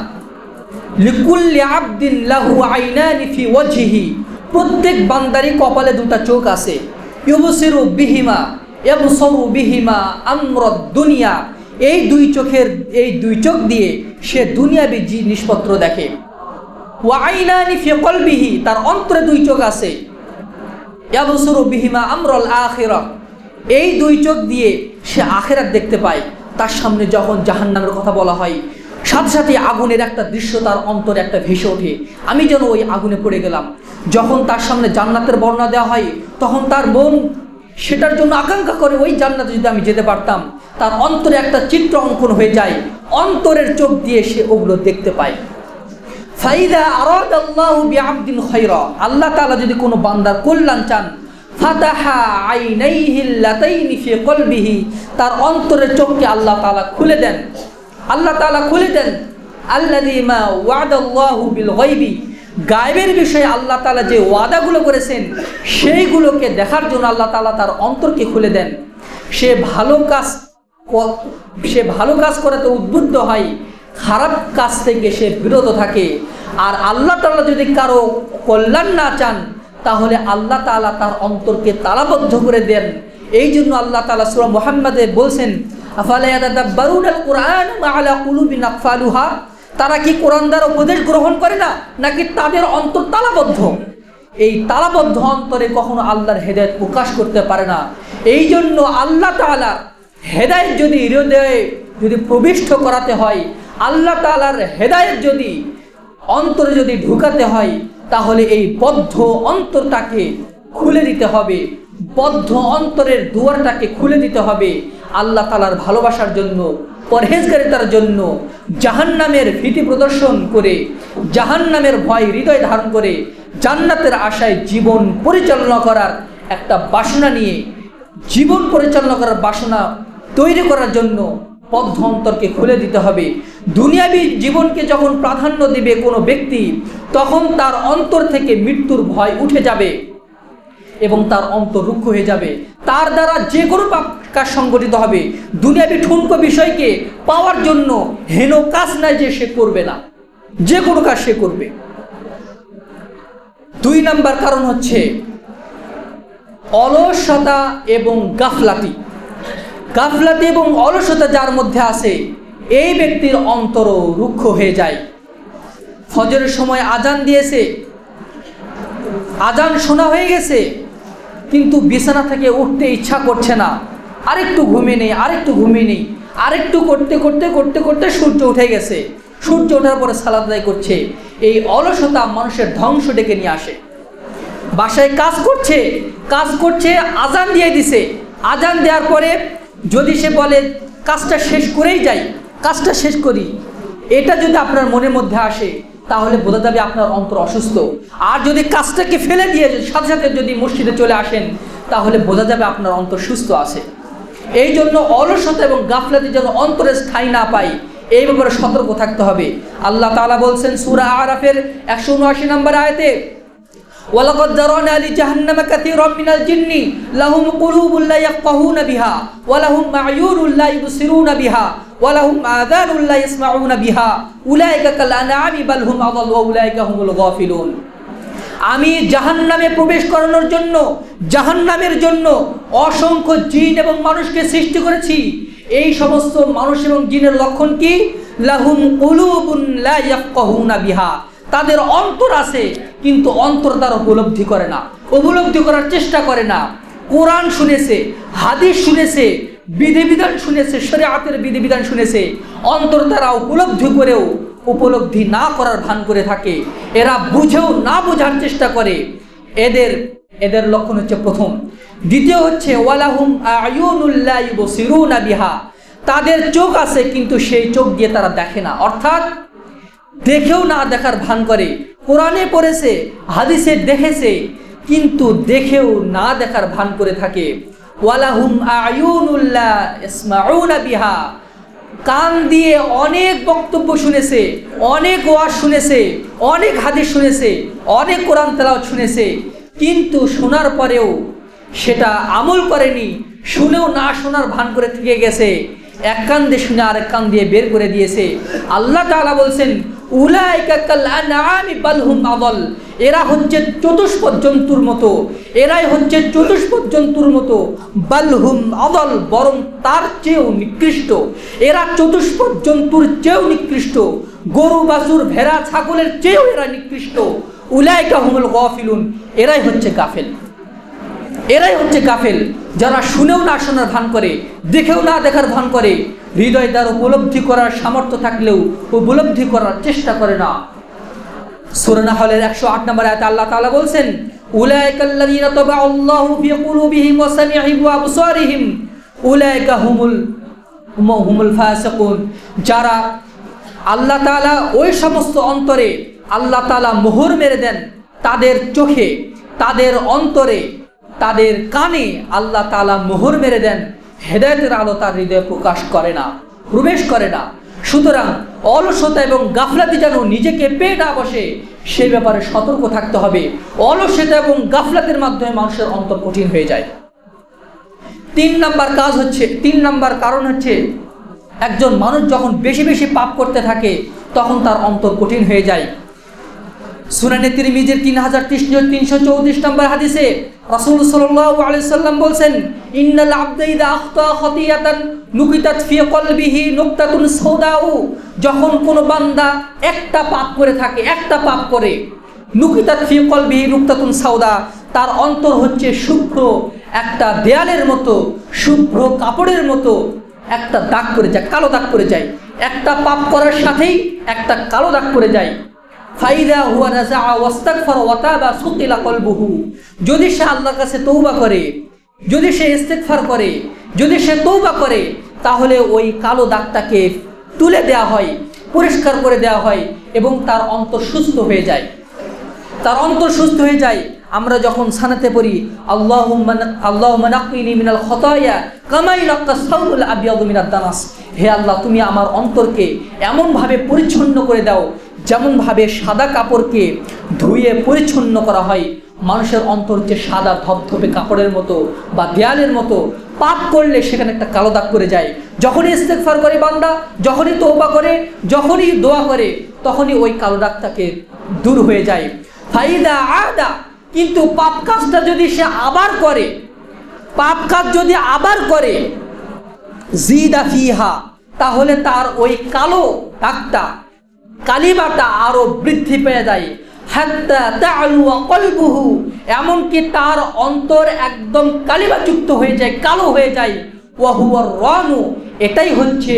লিকুল্লি আবদিন লাহু আইনানি ফি ওয়াজহিহি, প্রত্যেক বান্দারই কপালে 2টা চোখ আছে। ইউবসিরু বিহিমা ইয়াবসুরু বিহিমা আমরাদ দুনিয়া, এই 2 চোখ দিয়ে সে দুনিয়াবী জিনিসপত্র দেখে। ওয়া আইনানি ফি কলবিহি, তার অন্তরে 2 চোখ আছে। ইয়াবসুরু বিহিমা আমরাল আখিরাহ, এই 2 চোখ দিয়ে সে আখিরাত দেখতে পায়। তার সামনে যখন জাহান্নামের কথা বলা হয়, সাথে সাথে আগুনের একটা দৃশ্য তার অন্তরে একটা ভেসে ওঠে, আমি যেন ওই আগুনে পড়ে গেলাম। যখন তার সামনে জান্নাতের বর্ণনা দেওয়া হয়, তখন তার মন সেটার জন্য আকাঙ্ক্ষা করে, ওই জান্নাতে যদি আমি যেতে পারতাম। তার অন্তরে একটা চিত্র অঙ্কন হয়ে যায়, অন্তরের চোখ দিয়ে সে ওগুলো দেখতে পায়। ফাইদা আরাদাল্লাহু বিআবদিন খায়রা, আল্লাহ তাআলা যদি কোনো বান্দার কল্যাণ চান, ফাতাহা আইনাইহি লাতাইনি ফি কলবিহি, তার অন্তরের চোখকে আল্লাহ তাআলা খুলে দেন। আল্লাযী মা ওয়াদাল্লাহু বিল গায়বি, গায়বের বিষয়ে আল্লাহ তাআলা যে ওয়াদাগুলো করেছেন সেইগুলোকে দেখার জন্য আল্লাহ তাআলা তার অন্তরকে খুলে দেন। সে ভালো কাজ করাতে উদ্বুদ্ধ হয়, খারাপ কাজ থেকে সে বিরত থাকে। আর আল্লাহ তাআলা যদি কারো কল্যাণ না চান, তাহলে আল্লাহ তাআলা তার অন্তরকে তালাবদ্ধ করে দেন। এই জন্য আল্লাহ তাআলা সূরা মুহাম্মাদে বলছেন, আফালা ইয়াতাদাব্বারুনাল কুরআন মা আলা কুলুবিন আকফালুহা, তারা কি কোরআন দ্বারা উপদেশ গ্রহণ করে না, নাকি তাদের অন্তর তালাবদ্ধ? এই তালাবদ্ধ অন্তরে কখনো আল্লাহর হেদায়েত প্রকাশ করতে পারে না। এই জন্য আল্লাহ তাআলার হেদায়েত যদি হৃদয়ে প্রবিষ্ট করাতে হয়, আল্লাহ তাআলার হেদায়েত যদি অন্তরে যদি ঢুকাতে হয়, তাহলে এই বদ্ধ অন্তরটাকে খুলে দিতে হবে, বদ্ধ অন্তরের দুয়ারটাকে খুলে দিতে হবে। আল্লাহ তাআলার ভালোবাসার জন্য, পরহেজগারিতার জন্য, জাহান্নামের ভীতি প্রদর্শন করে, জাহান্নামের ভয় হৃদয় ধারণ করে জান্নাতের আশায় জীবন পরিচালনা করার একটা বাসনা নিয়ে, জীবন পরিচালনা করার বাসনা তৈরি করার জন্য বদ্ধ অন্তরকে খুলে দিতে হবে। দুনিয়াবী জীবনকে যখন প্রাধান্য দেবে কোনো ব্যক্তি, তখন তার অন্তর থেকে মৃত্যুর ভয় উঠে যাবে। এবং তার অন্তর রুক্ষ হয়ে যাবে। তার দ্বারা যে কোনো পাপ কাজ সংগঠিত হবে। দুনিয়াবি ঠুনকো বিষয়কে পাওয়ার জন্য হেন কাজ নাই যে সে করবে না, যে কোনো কাজ সে করবে। 2 নাম্বার কারণ হচ্ছে অলসতা এবং গাফলাতি। গাফলাতি এবং অলসতা যার মধ্যে আছে, এই ব্যক্তির অন্তরও রুক্ষ হয়ে যায়। ফজরের সময় আজান দিয়েছে, আজান শোনা হয়ে গেছে, কিন্তু বিছানা থেকে উঠতে ইচ্ছা করছে না, আরেকটু ঘুমিয়ে নেই, আরেকটু ঘুমিয়ে নেই, আরেকটু করতে করতে করতে করতে সূর্য উঠে গেছে। সূর্য ওঠার পরে সালাত আদায় করছে। এই অলসতা মানুষের ধ্বংস ডেকে নিয়ে আসে। বাসায় কাজ করছে, আজান দিয়ে দিছে। আজান দেওয়ার পরে যদি সে বলে কাজটা শেষ করেই যাই, কাজটা শেষ করি, এটা যদি আপনার মনের মধ্যে আসে, তাহলে বোঝা যাবে আপনার অন্তর অসুস্থ। আর যদি কাজটাকে ফেলে দিয়ে সাথে সাথে যদি মসজিদে চলে আসেন, তাহলে বোঝা যাবে আপনার অন্তর সুস্থ আছে। এই জন্য অলসতা এবং গাফলাতি যেন অন্তরে স্থায়ী না পাই, এই ব্যাপারে সতর্ক থাকতে হবে। আল্লাহ তাআলা বলছেন সূরা আরাফের 179 নম্বর আয়াতে, ওয়ালাকাদ যারানা লিজাহান্নামা কাসীরাম মিনাল জিন্নি লাহুম কুলুবুন লা ইয়াফকাহুনা বিহা ওয়া লাহুম আ'য়ুনুন লা ইবসিরুনা বিহা ওয়া লাহুম আযানুন লা ইয়াসমাউনা বিহা উলাইকা কাল আনআমি বাল হুম আযাল ওয়া উলাইকা হুমুল গাফিলুন। আমি জাহান্নামে প্রবেশ করানোর জন্য, জাহান্নামের জন্য অসংখ্য জিন এবং মানুষকে সৃষ্টি করেছি। এই সমস্ত মানুষ এবং জিনের লক্ষণ কি? লাহুম কুলুবুন লা ইয়াফকাহুনা বিহা, তাদের অন্তর আছে কিন্তু অন্তর দ্বারা উপলব্ধি করে না, উপলব্ধি করার চেষ্টা করে না। কোরআন শুনেছে, হাদিস শুনেছে, বিধিবিধান শুনেছে, শরীয়তের বিধিবিধান শুনেছে, অন্তর দ্বারা উপলব্ধি করেও উপলব্ধি না করার ভান করে থাকে। এরা বুঝেও না বোঝার চেষ্টা করে। এদের লক্ষণ হচ্ছে প্রথম। দ্বিতীয় হচ্ছে ওয়ালাহুম আ'য়ুনুল লা ইবসিরুনা বিহা, তাদের চোখ আছে কিন্তু সেই চোখ দিয়ে তারা দেখে না, অর্থাৎ দেখেও না দেখার ভান করে। কোরআনে পড়েছে, হাদিসে দেখেছে, কিন্তু দেখেও না দেখার ভান করে থাকে। ওয়ালাহুম আ'য়ুনুল লা ইসমাউনা বিহা, কান দিয়ে অনেক বক্তব্য শুনেছে, অনেক ওয়াজ শুনেছে, অনেক হাদিস শুনেছে, অনেক কোরআন তেলাওয়াত শুনেছে, কিন্তু শোনার পরেও সেটা আমল করেনি, শুনেও না শোনার ভান করে থেকে গেছে। এক কান দিয়ে শুনে আরেক কান দিয়ে বের করে দিয়েছে। আল্লাহ তাআলা বলছেন উলাইকা কাল আনআমি বাল হুম আযাল, এরা হচ্ছে চতুষ্পদ জন্তুর মতো, এরাই হচ্ছে চতুষ্পদ জন্তুর মতো। বাল হুম আযাল, বরং তার চেয়েও নিকৃষ্ট। এরা চতুষ্পদ জন্তুর চেয়েও নিকৃষ্ট, গরু বাছুর ভেড়া ছাগলের চেয়েও এরা নিকৃষ্ট। উলাইকা হুমুল গাফিলুন, এরাই হচ্ছে গাফেল, এরাই হচ্ছে গাফেল, যারা শুনেও না শোনার ভান করে, দেখেও না দেখার ভান করে, হৃদয় দ্বারা উপলব্ধি করার সামর্থ্য থাকলেও উপলব্ধি করার চেষ্টা করে না। সূরা নাহলের 108 নম্বর আয়াতে আল্লাহ তাআলা বলছেন উলাইকাল্লাযীনা তাবাআল্লাহু ফি কুলুবিহিম ওয়া সামি'হিম ওয়া আবসারিহিম উলাইকা হুমুল ফাসিকুন, যারা আল্লাহ তাআলা ওই সমস্ত অন্তরে আল্লাহ তাআলা মোহর মেরে দেন, তাদের চোখে, তাদের অন্তরে, তাদের কানে আল্লাহ তাআলা মোহর মেরে দেন, হেদায়েতের আলো তার হৃদয়ে প্রকাশ করে না, প্রবেশ করে না। সুতরাং অলসতা এবং গাফলাতি যেন নিজেকে পেয়ে না বসে, সেই ব্যাপারে সতর্ক থাকতে হবে। অলসতা এবং গাফলাতের মাধ্যমে মানুষের অন্তর কঠিন হয়ে যায়। 3 নাম্বার কারণ হচ্ছে একজন মানুষ যখন বেশি বেশি পাপ করতে থাকে, তখন তার অন্তর কঠিন হয়ে যায়। সুনানে তিরমিজির 3334 নম্বর হাদিসে রাসূল সাল্লাল্লাহু আলাইহি সাল্লাম বলেন ইন্নাল আবদা ইযা আখতা খাতিয়াতান নুকিতাত ফি কলবিহি নুকতাতুন সাউদাউ, যখন কোনো বান্দা একটা পাপ করে থাকে, একটা পাপ করে, নুকিতাত ফি কলবিহি নুকতাতুন সাউদা, তার অন্তর হচ্ছে শুভ্র একটা দেয়ালের মতো, শুভ্র কাপড়ের মতো একটা দাগ করে যায়, কালো দাগ করে যায়। একটা পাপ করার সাথেই একটা কালো দাগ করে যায়। ফাইদা হুয়া রাজা ওয়াস্তাগফার ওয়া তাবা সুকিলা কলবুহু, যদি সে আল্লাহর কাছে তওবা করে, যদি সে ইস্তেগফার করে, যদি সে তওবা করে, তাহলে ওই কালো দাগটাকে তুলে দেওয়া হয়, পরিষ্কার করে দেওয়া হয় এবং তার অন্তর সুস্থ হয়ে যায়, তার অন্তর সুস্থ হয়ে যায়। আমরা যখন সানাতে পড়ি আল্লাহুম্মা নাক্কিনি মিনাল খতায়া কামা ইয়ানক্কা সাউবুল আবিয়াদু মিনাদ দানাস, হে আল্লাহ তুমি আমার অন্তরকে এমনভাবে পরিচ্ছন্ন করে দাও যেমনভাবে সাদা কাপড়কে ধুয়ে পরিচ্ছন্ন করা হয়, মানুষের অন্তর হচ্ছে সাদা ধবধবে কাপড়ের মতো বা দেয়ালের মতো, পাপ করলে সেখানে একটা কালো দাগ করে যায়। যখনই ইস্তেগফার করে বান্দা, যখনই তওবা করে, যখনই দোয়া করে, তখনই ওই কালো দাগটাকে দূর হয়ে যায়। ফাইদা আদা, কিন্তু পাপ কাজটা যদি সে আবার করে, পাপ কাজ যদি আবার করে, জিদা ফিহা, তাহলে তার ওই কালো দাগটা, কালিমাটা আরো বৃদ্ধি পেয়ে যায়। হাত্তা তা'লু কলবুহু, এমনকি তার অন্তর একদম কালিমাযুক্ত হয়ে যায়, কালো হয়ে যায়। ওয়া হুয়া রানু, এটাই হচ্ছে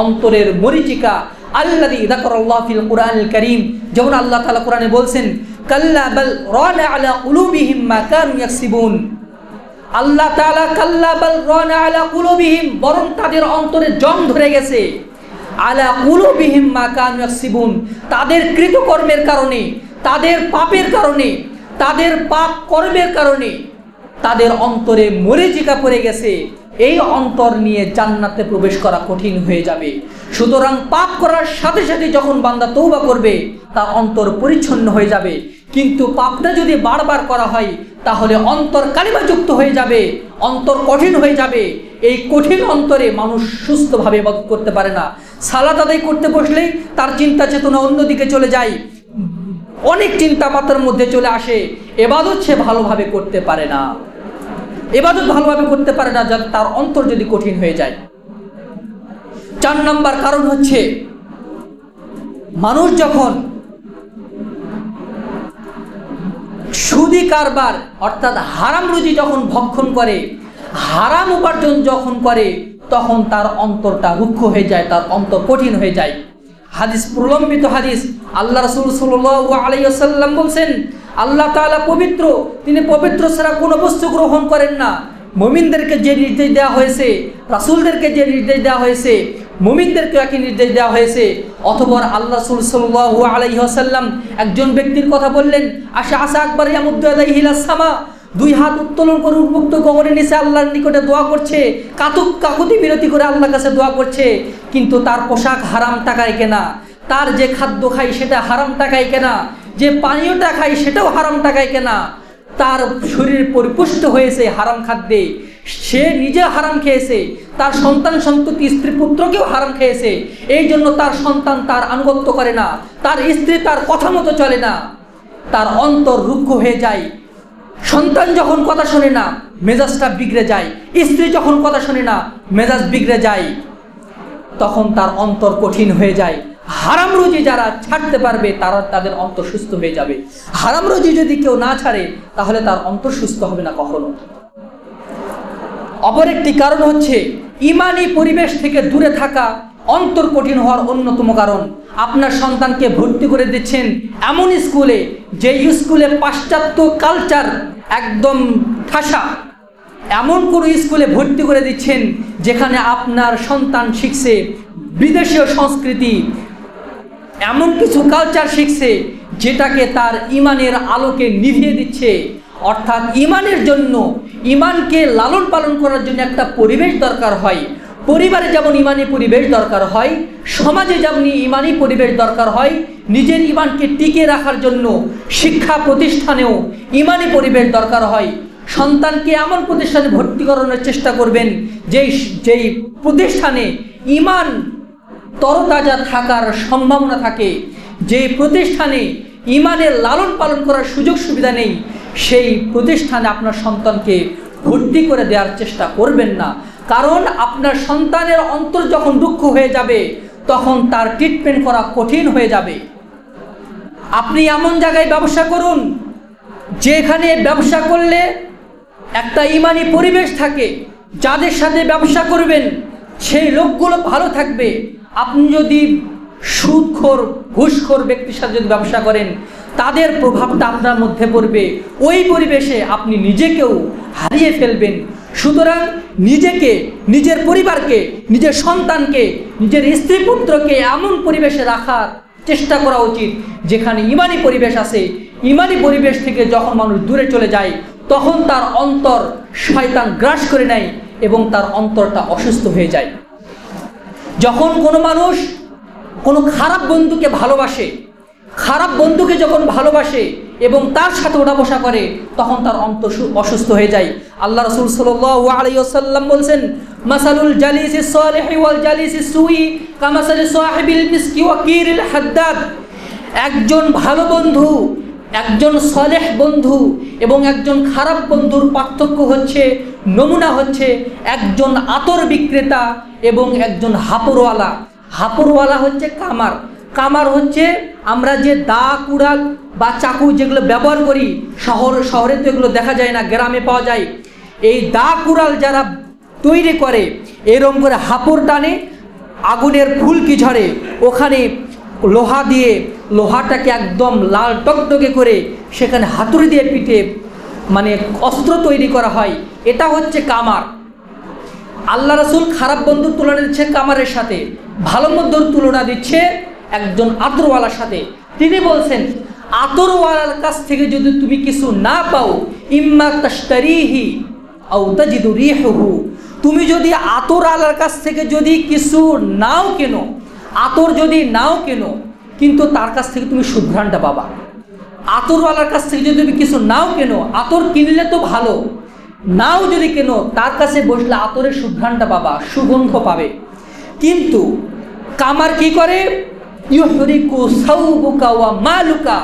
অন্তরের মরিচিকা। আল্লাযী যাকারাল্লাহু ফিল কুরআনিল কারীম, যেমন আল্লাহ তাআলা কোরআনে বলছেন, কাল্লা বাল রানা আলা কুলুবিহিম মা কানু ইয়াকসিবুন। আল্লাহ তাআলা কাল্লা বাল রানা আলা কুলুবিহিম, বরং তাদের অন্তরে জং ধরে গেছে। আলা কুলুবিহিম মা কানু ইয়াকসিবুন, তাদের কৃতকর্মের কারণে, তাদের পাপের কারণে, তাদের পাপ কর্মের কারণে তাদের অন্তরে মরিচিকা পড়ে গেছে। এই অন্তর নিয়ে জান্নাতে প্রবেশ করা কঠিন হয়ে যাবে। সুতরাং পাপ করার সাথে সাথে যখন বান্দা তওবা করবে, তার অন্তর পরিচ্ছন্ন হয়ে যাবে। কিন্তু পাপটা যদি বারবার করা হয়, তাহলে অন্তর কালিমাযুক্ত হয়ে যাবে, অন্তর কঠিন হয়ে যাবে। এই কঠিন অন্তরে মানুষ সুস্থভাবে ইবাদত করতে পারে না। সালাত আদায় করতে বসলেই তার চিন্তা চেতনা অন্যদিকে চলে যায়, অনেক চিন্তা মাথার মধ্যে চলে আসে, ইবাদত সে ভালোভাবে করতে পারে না, ইবাদত ভালোভাবে করতে পারে না, যাতে তার অন্তর যদি কঠিন হয়ে যায়। 4 নম্বর কারণ হচ্ছে, মানুষ যখন সুদি কারবার অর্থাৎ হারাম রুজি যখন ভক্ষণ করে, হারাম উপার্জন যখন করে, তখন তার অন্তরটা রুক্ষ হয়ে যায়, তার অন্তর কঠিন হয়ে যায়। হাদিস, প্রলম্বিত হাদিস, আল্লাহ রাসূল সাল্লাল্লাহু আলাইহি ওয়াসাল্লাম বলেন, আল্লাহ তাআলা পবিত্র, তিনি পবিত্র ছাড়া কোনো বস্তু গ্রহণ করেন না। মুমিনদেরকে যে নির্দেশ দেওয়া হয়েছে, রাসূলদেরকে যে নির্দেশ দেওয়া হয়েছে, মুমিনদেরকে একই নির্দেশ দেওয়া হয়েছে। অতঃপর আল্লাহ রাসূল সাল্লাল্লাহু আলাইহি ওয়াসাল্লাম একজন ব্যক্তির কথা বললেন, আশা আকবার ইয়ামুদ্দু ইয়াদাইহি ইলাস সামা, 2 হাত উত্তোলন করে উন্মুক্ত গগনের নিচে আল্লাহর নিকটে দোয়া করছে, কাকুতি বিরতি করে আল্লাহর কাছে দোয়া করছে, কিন্তু তার পোশাক হারাম টাকায় কেনা, তার যে খাদ্য খাই সেটা হারাম টাকায় কেনা, যে পানীয়টা খাই সেটাও হারাম টাকায় কেনা, তার শরীর পরিপুষ্ট হয়েছে হারাম খাদ্যে, সে নিজে হারাম খেয়েছে, তার সন্তান সন্ততি স্ত্রী পুত্রকেও হারাম খেয়েছে। এই জন্য তার সন্তান তার আনুগত্য করে না, তার স্ত্রী তার কথা মতো চলে না, তার অন্তর রুক্ষ হয়ে যায়। সন্তান যখন কথা শোনে না, মেজাজটা বিগড়ে যায়, স্ত্রী যখন কথা শোনে না, মেজাজ বিগড়ে যায়, তখন তার অন্তর কঠিন হয়ে যায়। হারাম রুজি যারা ছাড়তে পারবে, তারা তাদের অন্তর সুস্থ হয়ে যাবে। হারাম রুজি যদি কেউ না ছাড়ে, তাহলে তার অন্তর সুস্থ হবে না কখনো। অপর একটি কারণ হচ্ছে, ঈমানি পরিবেশ থেকে দূরে থাকা অন্তর কঠিন হওয়ার অন্যতম কারণ। আপনার সন্তানকে ভর্তি করে দিচ্ছেন এমন স্কুলে, যে স্কুলে পাশ্চাত্য কালচার একদম ঠাসা, এমন কোনো স্কুলে ভর্তি করে দিচ্ছেন যেখানে আপনার সন্তান শিখছে বিদেশীয় সংস্কৃতি, এমন কিছু কালচার শিখছে যেটাকে তার ঈমানের আলোকে নিভিয়ে দিচ্ছে। অর্থাৎ ঈমানের জন্য, ঈমানকে লালন পালন করার জন্য একটা পরিবেশ দরকার হয়। পরিবারে যেমন ঈমানি পরিবেশ দরকার হয়, সমাজে যেমন ঈমানি পরিবেশ দরকার হয়, নিজের ঈমানকে টিকিয়ে রাখার জন্য শিক্ষা প্রতিষ্ঠানেও ঈমানি পরিবেশ দরকার হয়। সন্তানকে এমন প্রতিষ্ঠানে ভর্তি করানোর চেষ্টা করবেন যেই প্রতিষ্ঠানে ঈমান তরতাজা থাকার সম্ভাবনা থাকে, যে প্রতিষ্ঠানে ঈমানের লালন পালন করার সুযোগ সুবিধা নেই, সেই প্রতিষ্ঠানে আপনার সন্তানকে ভর্তি করে দেওয়ার চেষ্টা করবেন না। কারণ আপনার সন্তানের অন্তর যখন দুঃখ হয়ে যাবে, তখন তার ট্রিটমেন্ট করা কঠিন হয়ে যাবে। আপনি এমন জায়গায় ব্যবসা করুন যেখানে ব্যবসা করলে একটা ঈমানি পরিবেশ থাকে, যাদের সাথে ব্যবসা করবেন সেই লোকগুলো ভালো থাকবে। আপনি যদি সুদখোর ঘুষখোর ব্যক্তির সাথে যদি ব্যবসা করেন, তাদের প্রভাবটা আপনার মধ্যে পড়বে, ওই পরিবেশে আপনি নিজেকেও হারিয়ে ফেলবেন। সুতরাং নিজেকে, নিজের পরিবারকে, নিজের সন্তানকে, নিজের স্ত্রী পুত্রকে এমন পরিবেশে রাখার চেষ্টা করা উচিত যেখানে ঈমানি পরিবেশ আছে। ঈমানি পরিবেশ থেকে যখন মানুষ দূরে চলে যায়, তখন তার অন্তর শয়তান গ্রাস করে নেয় এবং তার অন্তরটা অসুস্থ হয়ে যায়। যখন কোনো মানুষ কোনো খারাপ বন্ধুকে ভালোবাসে, খারাপ বন্ধুকে যখন ভালোবাসে, এবং তার সাথে ওঠা বসা করে, তখন তার অন্তর অসুস্থ হয়ে যায়। আল্লাহ রাসূল সাল্লাল্লাহু আলাইহি ওয়াসাল্লাম বলছেন, মাসালুল জালিসিস সালিহি ওয়াল জালিসিস সুই কামাসালি সাহিবিল মিসকি ওয়া কিরিল হাদ্দাদ। একজন ভালো বন্ধু, একজন সলেহ বন্ধু এবং একজন খারাপ বন্ধুর পার্থক্য হচ্ছে, নমুনা হচ্ছে একজন আতর বিক্রেতা এবং একজন হাপরওয়ালা। হাপরওয়ালা হচ্ছে কামার, কামার হচ্ছে আমরা যে দা কুড়াল বা চাকু যেগুলো ব্যবহার করি, শহরে তো এগুলো দেখা যায় না, গ্রামে পাওয়া যায়। এই দা কুড়াল যারা তৈরি করে এরকম করে হাপড় টানে, আগুনের ফুলকি ঝরে, ওখানে লোহা দিয়ে লোহাটাকে একদম লাল টকটকে করে সেখানে হাতুড়ি দিয়ে পিঠে মানে অস্ত্র তৈরি করা হয়, এটা হচ্ছে কামার। আল্লাহ রাসূল খারাপ বন্ধুর তুলনা দিচ্ছে কামারের সাথে, ভালো বন্ধুর তুলনা দিচ্ছে একজন আতরওয়ালার সাথে। তিনি বলছেন, আতরওয়ালার কাছ থেকে যদি তুমি কিছু না পাও, ইম্মা তাশতারিহি আও তাজিদু রিহুহু, তুমি যদি আতরওয়ালার কাছ থেকে যদি কিছু নাও কেনো, আতর যদি নাও কেনো, কিন্তু তার কাছ থেকে তুমি সুঘ্রাণটা পাবা। আতরওয়ালার কাছ থেকে যদি তুমি কিছু নাও কেনো, আতর কিনলে তো ভালো, নাও যদি কেনো তার কাছে বসলে আতরের সুঘ্রাণটা পাবা, সুগন্ধ পাবে। কিন্তু কামার কি করে, ইউহরিকু সাউবুকা ওয়া মালুকা,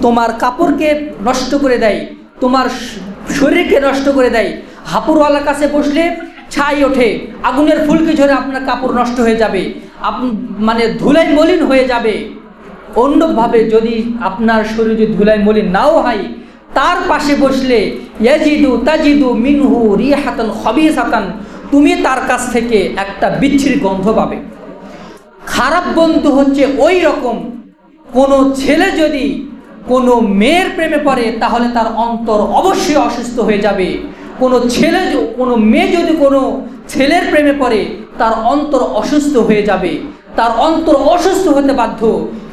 তোমার কাপড়কে নষ্ট করে দেয়, তোমার শরীরকে নষ্ট করে দেয়। হাপুরওয়ালার কাছে বসলে ছাই ওঠে, আগুনের ফুলকি ঝরে আপনার কাপড় নষ্ট হয়ে যাবে, মানে ধুলাই মলিন হয়ে যাবে। অন্যভাবে যদি আপনার শরীর যদি ধুলাই মলিন নাও হয়, তার পাশে বসলে ইয়াজিদু তাজিদু মিনহু রিহাতান খাবিসাতান, তুমি তার কাছ থেকে একটা বিচ্ছিরি গন্ধ পাবে। খারাপ বন্ধু হচ্ছে ওই রকম, কোনো ছেলে যদি কোনো মেয়ের প্রেমে পড়ে তাহলে তার অন্তর অবশ্যই অসুস্থ হয়ে যাবে। কোনো মেয়ে যদি কোনো ছেলের প্রেমে পড়ে তার অন্তর অসুস্থ হয়ে যাবে, তার অন্তর অসুস্থ হতে বাধ্য।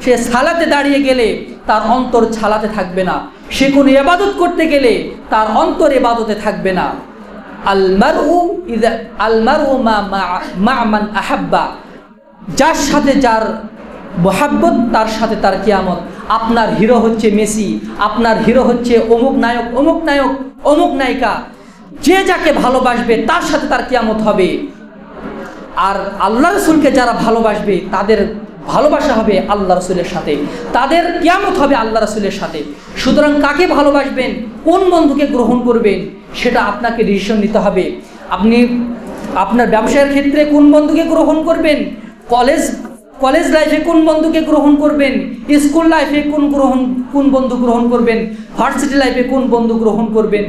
সে সালাতে দাঁড়িয়ে গেলে তার অন্তর ছালাতে থাকবে না, সে কোনো ইবাদত করতে গেলে তার অন্তর ইবাদতে থাকবে না। আল মারউ মা মান আহাব্বা, যার সাথে যার মোহাব্বত তার সাথে তার কিয়ামত। আপনার হিরো হচ্ছে মেসি, আপনার হিরো হচ্ছে অমুক নায়ক, অমুক নায়ক, অমুক নায়িকা, যে যাকে ভালোবাসবে তার সাথে তার কিয়ামত হবে। আর আল্লাহ রসুলকে যারা ভালোবাসবে তাদের ভালোবাসা হবে আল্লাহ রসুলের সাথে, তাদের কিয়ামত হবে আল্লাহ রসুলের সাথে। সুতরাং কাকে ভালোবাসবেন, কোন বন্ধুকে গ্রহণ করবেন, সেটা আপনাকে ডিসিশন নিতে হবে। আপনি আপনার ব্যবসায়ের ক্ষেত্রে কোন বন্ধুকে গ্রহণ করবেন, কলেজ লাইফে কোন বন্ধুকে গ্রহণ করবেন, স্কুল লাইফে কোন বন্ধু গ্রহণ করবেন, ভার্সিটি লাইফে কোন বন্ধু গ্রহণ করবেন,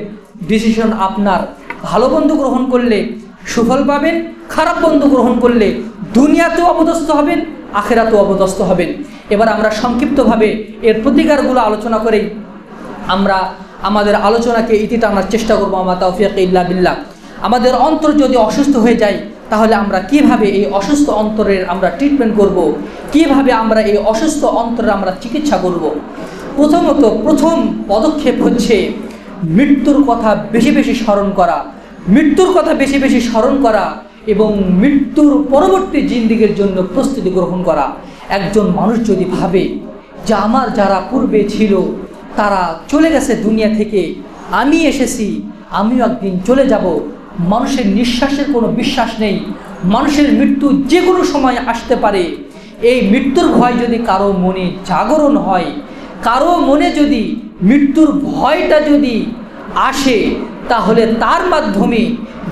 ডিসিশন আপনার। ভালো বন্ধু গ্রহণ করলে সুফল পাবেন, খারাপ বন্ধু গ্রহণ করলে দুনিয়াতেও অপদস্থ হবেন, আখিরাতেও অপদস্থ হবেন। এবার আমরা সংক্ষিপ্তভাবে এর প্রতিকারগুলো আলোচনা করেই আমরা আমাদের আলোচনাকে ইতি টানার চেষ্টা করবো। আমার তাওফিক ইল্লা বিল্লাহ। আমাদের অন্তর যদি অসুস্থ হয়ে যায় তাহলে আমরা কিভাবে এই অসুস্থ অন্তরের আমরা ট্রিটমেন্ট করব, কিভাবে আমরা এই অসুস্থ অন্তরের আমরা চিকিৎসা করব। প্রথম পদক্ষেপ হচ্ছে মৃত্যুর কথা বেশি বেশি স্মরণ করা, মৃত্যুর কথা বেশি বেশি স্মরণ করা এবং মৃত্যুর পরবর্তী জিন্দেগির জন্য প্রস্তুতি গ্রহণ করা। একজন মানুষ যদি ভাবে যে আমার যারা পূর্বে ছিল তারা চলে গেছে দুনিয়া থেকে, আমি এসেছি, আমিও একদিন চলে যাব, মানুষের নিঃশ্বাসের কোনো বিশ্বাস নেই, মানুষের মৃত্যু যে কোনো সময় আসতে পারে। এই মৃত্যুর ভয় যদি কারো মনে জাগরণ হয়, কারো মনে যদি মৃত্যুর ভয়টা যদি আসে, তাহলে তার মাধ্যমে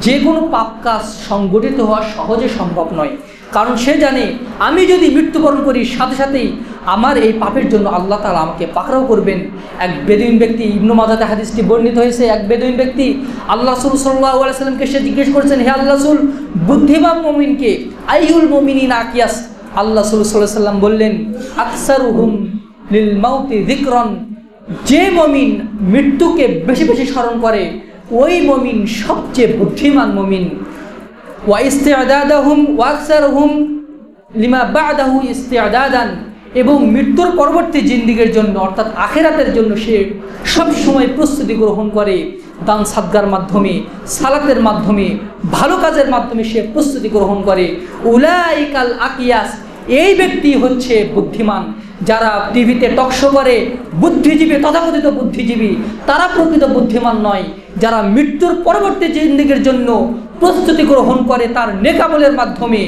যে কোনো পাপ কাজ সংগঠিত হওয়া সহজে সম্ভব নয়। কারণ সে জানে আমি যদি মৃত্যুবরণ করি সাথে সাথেই আমার এই পাপের জন্য আল্লাহ তাআলা আমাকে পাকড়াও করবেন। এক বেদুইন ব্যক্তি, ইবনু মাজাতে হাদিসটি বর্ণিত হয়েছে, এক বেদুইন ব্যক্তি আল্লাহ রাসূল সাল্লাল্লাহু আলাইহি ওয়াসাল্লামকে সে জিজ্ঞেস করেছেন, হে আল্লাহ রাসূল, বুদ্ধিমান মুমিনকে আইয়ুল মুমিনিনা আকিয়াস? আল্লাহ রাসূল সাল্লাল্লাহু আলাইহি ওয়াসাল্লাম বললেন, আকসারুহুম লিল মাউতি যিকরান, যে মুমিন মৃত্যুকে বেশি বেশি স্মরণ করে ওই মুমিন সবচেয়ে বুদ্ধিমান মুমিন। ওয়া ইস্তিআদাদাহুম ওয়া আকসারুহুম লিমা বা'দাহু ইস্তিআদাদান, এবং মৃত্যুর পরবর্তী জিন্দেগির জন্য অর্থাৎ আখিরাতের জন্য সে সব সময় প্রস্তুতি গ্রহণ করে। দান সাদগার মাধ্যমে, সালাতের মাধ্যমে, ভালো কাজের মাধ্যমে সে প্রস্তুতি গ্রহণ করে। উলাইকাল আকিয়াস, এই ব্যক্তি হচ্ছে বুদ্ধিমান। যারা টিভিতে টকশো করে বুদ্ধিজীবী, তথাকথিত বুদ্ধিজীবী, তারা প্রকৃত বুদ্ধিমান নয়। যারা মৃত্যুর পরবর্তী জিন্দেগির জন্য প্রস্তুতি গ্রহণ করে তার নেক আমলের মাধ্যমে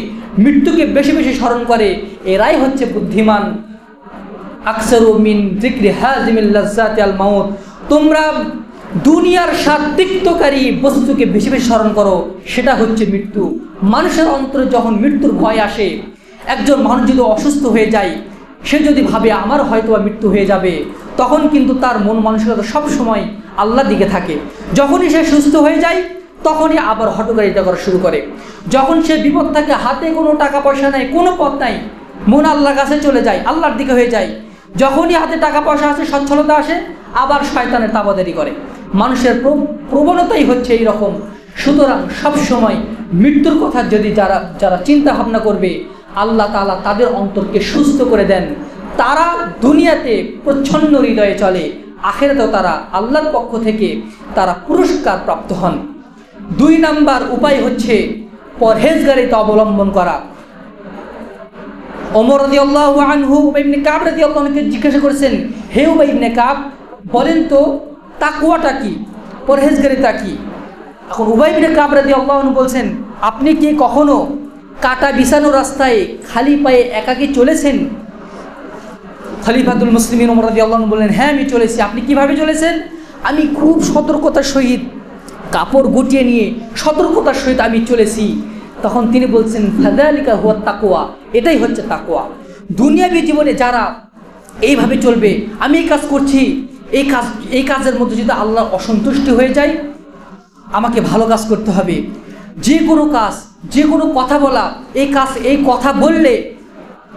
মৃত্যুকে বেশি বেশি স্মরণ করে, এরাই হচ্ছে বুদ্ধিমান। আকসারু মিন যিকরি হাজিমিল লাজ্জাতি আল মাউত, তোমরা দুনিয়ার স্বাদ তিক্তকারী বস্তুকে বেশি বেশি স্মরণ করো, সেটা হচ্ছে মৃত্যু। মানুষের অন্তরে যখন মৃত্যুর ভয় আসে, একজন মানুষ যদি অসুস্থ হয়ে যায়, সে যদি ভাবে আমার হয়তো মৃত্যু হয়ে যাবে, তখন কিন্তু তার মন মানসিকতা সবসময় আল্লাহর দিকে থাকে। যখনই সে সুস্থ হয়ে যায় তখনই আবার হঠকারিতা করা শুরু করে। যখন সে বিপদ থাকে, হাতে কোনো টাকা পয়সা নেই, কোনো পথ নাই, মন আল্লাহর কাছে চলে যায়, আল্লাহর দিকে হয়ে যায়। যখনই হাতে টাকা পয়সা আসে, সচ্ছলতা আসে, আবার শয়তানের তাবাদারি করে। মানুষের প্রবণতাই হচ্ছে এই রকম। সুতরাং সবসময় মৃত্যুর কথা যদি যারা চিন্তা ভাবনা করবে, আল্লাহ তাআলা তাদের অন্তরকে সুস্থ করে দেন। তারা দুনিয়াতে প্রচ্ছন্ন হৃদয়ে চলে, আখিরাতেও তারা আল্লাহর পক্ষ থেকে তারা পুরস্কার প্রাপ্ত হন। 2 নাম্বার উপায় হচ্ছে পরহেজগারিতা অবলম্বন করা। ওমর রাদিয়াল্লাহু আনহু উবাই ইবনে কাব রাদিয়াল্লাহু আনহুকে জিজ্ঞাসা করেছেন, হে উবাই ইবনে কাব, বলেন তো তাকওয়াটা কি, পরহেজগারিতা কি? এখন উবাই ইবনে কাব রাদিয়াল্লাহু আনহু বলছেন, আপনি কি কখনো কাটা বিছানো রাস্তায় খালি পায়ে একাকী চলেছেন? খলিফাতুল মুসলিমিন ওমর রাদিয়াল্লাহু আনহু বললেন, হ্যাঁ আমি চলেছি। আপনি কিভাবে চলেছেন? আমি খুব সতর্কতার সহিত কাপড় গুটিয়ে নিয়ে সতর্কতার সহিত আমি চলেছি। তখন তিনি বলছেন, ফাযালিকা হুয়া তাকওয়া, এটাই হচ্ছে তাকওয়া। দুনিয়াবী জীবনে যারা এইভাবে চলবে, আমি এই কাজ করছি, এই কাজের মধ্যে যদি আল্লাহর অসন্তুষ্টি হয়ে যায়, আমাকে ভালো কাজ করতে হবে। যে কোনো কাজ, যে কোনো কথা বলা, এই কথা বললে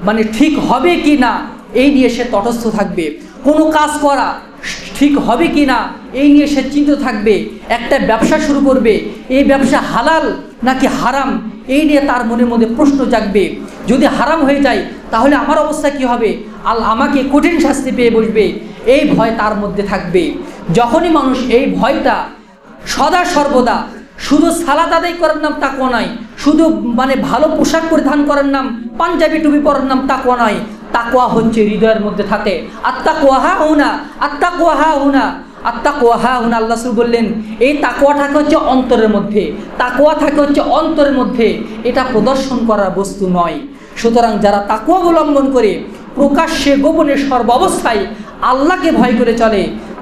মানে ঠিক হবে কি না এই নিয়ে সে তটস্থ থাকবে। কোনো কাজ করা ঠিক হবে কি না এই নিয়ে সে চিন্তিত থাকবে। একটা ব্যবসা শুরু করবে, এই ব্যবসা হালাল নাকি হারাম এই নিয়ে তার মনের মধ্যে প্রশ্ন জাগবে। যদি হারাম হয়ে যায় তাহলে আমার অবস্থা কি হবে, আমাকে কঠিন শাস্তি পেয়ে বসবে, এই ভয় তার মধ্যে থাকবে। যখনই মানুষ এই ভয়টা সদা সর্বদা, শুধু সালাত আদায় করার নাম তাকওয়া নয়, শুধু মানে ভালো পোশাক পরিধান করার নাম, পাঞ্জাবি টুপি পরার নাম তাকওয়া নয়। তাকওয়া হচ্ছে হৃদয়ের মধ্যে থাকে। আত্তাকওয়া হাহুনা, আত্তাকওয়া হাহুনা, আত্তাকওয়া হাহুনা। আল্লাহ রাসূল বললেন, এই তাকওয়া থাকে হচ্ছে অন্তরের মধ্যে, তাকওয়া থাকে হচ্ছে অন্তরের মধ্যে, এটা প্রদর্শন করার বস্তু নয়। সুতরাং যারা তাকওয়া অবলম্বন করে প্রকাশ্যে গোপনে সর্বাবস্থায় আল্লাহকে ভয় করে চলে,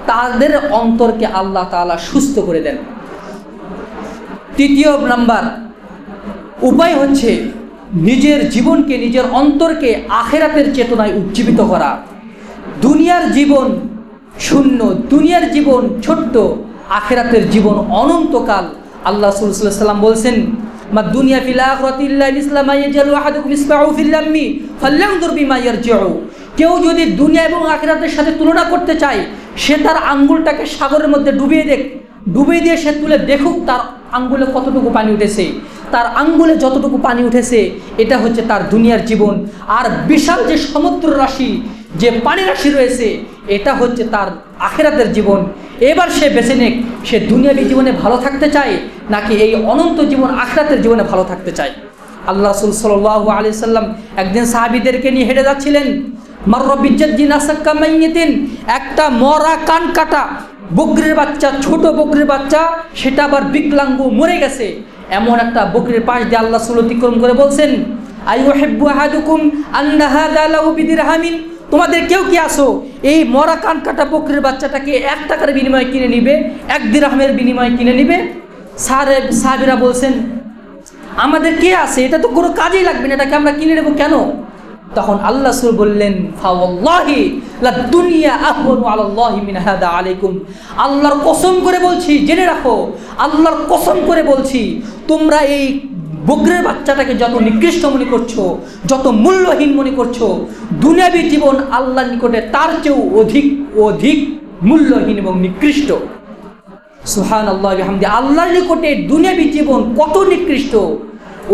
তাদের অন্তরকে আল্লাহ তাআলা সুস্থ করে দেন। 3 নাম্বার উপায় হচ্ছে নিজের জীবনকে, নিজের অন্তরকে আখিরাতের চেতনায় উজ্জীবিত করা। দুনিয়ার জীবন শূন্য, দুনিয়ার জীবন ছোট্ট, আখিরাতের জীবন অনন্তকাল। আল্লাহ রাসূল সাল্লাল্লাহু আলাইহি ওয়াসাল্লাম বলছেন, মা দুনিয়া ফিল আখিরাতি ইল্লা মিসলা মা ইয়াজলু আহাদুকুম ইসবাউ ফিল লাম্মি ফালয়ানজুর বিমা ইয়ারজিউ। কেউ যদি দুনিয়া এবং আখিরাতের সাথে তুলনা করতে চায়, সে তার আঙ্গুলটাকে সাগরের মধ্যে ডুবিয়ে দিয়ে সে তুলে দেখুক তার আঙ্গুলে কতটুকু পানি উঠেছে। তার আঙ্গুলে যতটুকু পানি উঠেছে এটা হচ্ছে তার দুনিয়ার জীবন। আর বিশাল যে সমুদ্র রাশি, যে পানি রাশি রয়েছে, এটা হচ্ছে তার আখিরাতের জীবন। এবার সে বেছে নেক, সে দুনিয়াবী জীবনে ভালো থাকতে চায় নাকি এই অনন্ত জীবন আখিরাতের জীবনে ভালো থাকতে চায়। আল্লাহ রাসূল সাল্লাল্লাহু আলাইহি সাল্লাম একদিন সাহাবীদেরকে নিয়ে হেঁটে যাচ্ছিলেন। মাররা বিজাদ্দিন আসাক্কা মাইয়াতিন, একটা মরা কান কাটা বকরির বাচ্চা, ছোট বকরির বাচ্চা, সেটা আবার বিকলাঙ্গ মরে গেছে। এমন একটা বকরির পাশ দিয়ে আল্লাহ রাসূল অতিক্রম করে বলছেন, আইয়ুহিব্বু আহাদুকুম আন্না হাযা লাহু বিদিরহামিন, তোমাদের কেউ কি আসো এই মরা কান কাটা বকরির বাচ্চাটাকে 1 টাকার বিনিময়ে কিনে নিবে, 1 দিরহামের বিনিময়ে কিনে নিবে? সাহাবীরা বলছেন, আমাদের কে আছে, এটা তো কোনো কাজেই লাগবে না, এটাকে আমরা কিনে নেব কেন? তখন আল্লাহ রাসূল বললেন, ফাওয়াল্লাহি লা দুনিয়া আহওয়ানু আলাল্লাহি মিন হাদা আলাইকুম, আল্লাহর কসম করে বলছি, জেনে রাখো, আল্লাহর কসম করে বলছি, তোমরা এই বকরির বাচ্চাটাকে যত নিকৃষ্ট মনে করছো, যত মূল্যহীন মনে করছো, দুনিয়াবী জীবন আল্লাহর নিকটে তার চেয়েও অধিক মূল্যহীন এবং নিকৃষ্ট। সুবহানাল্লাহি ওয়া বিহামদি। আল্লাহর নিকটে দুনিয়াবী জীবন কত নিকৃষ্ট।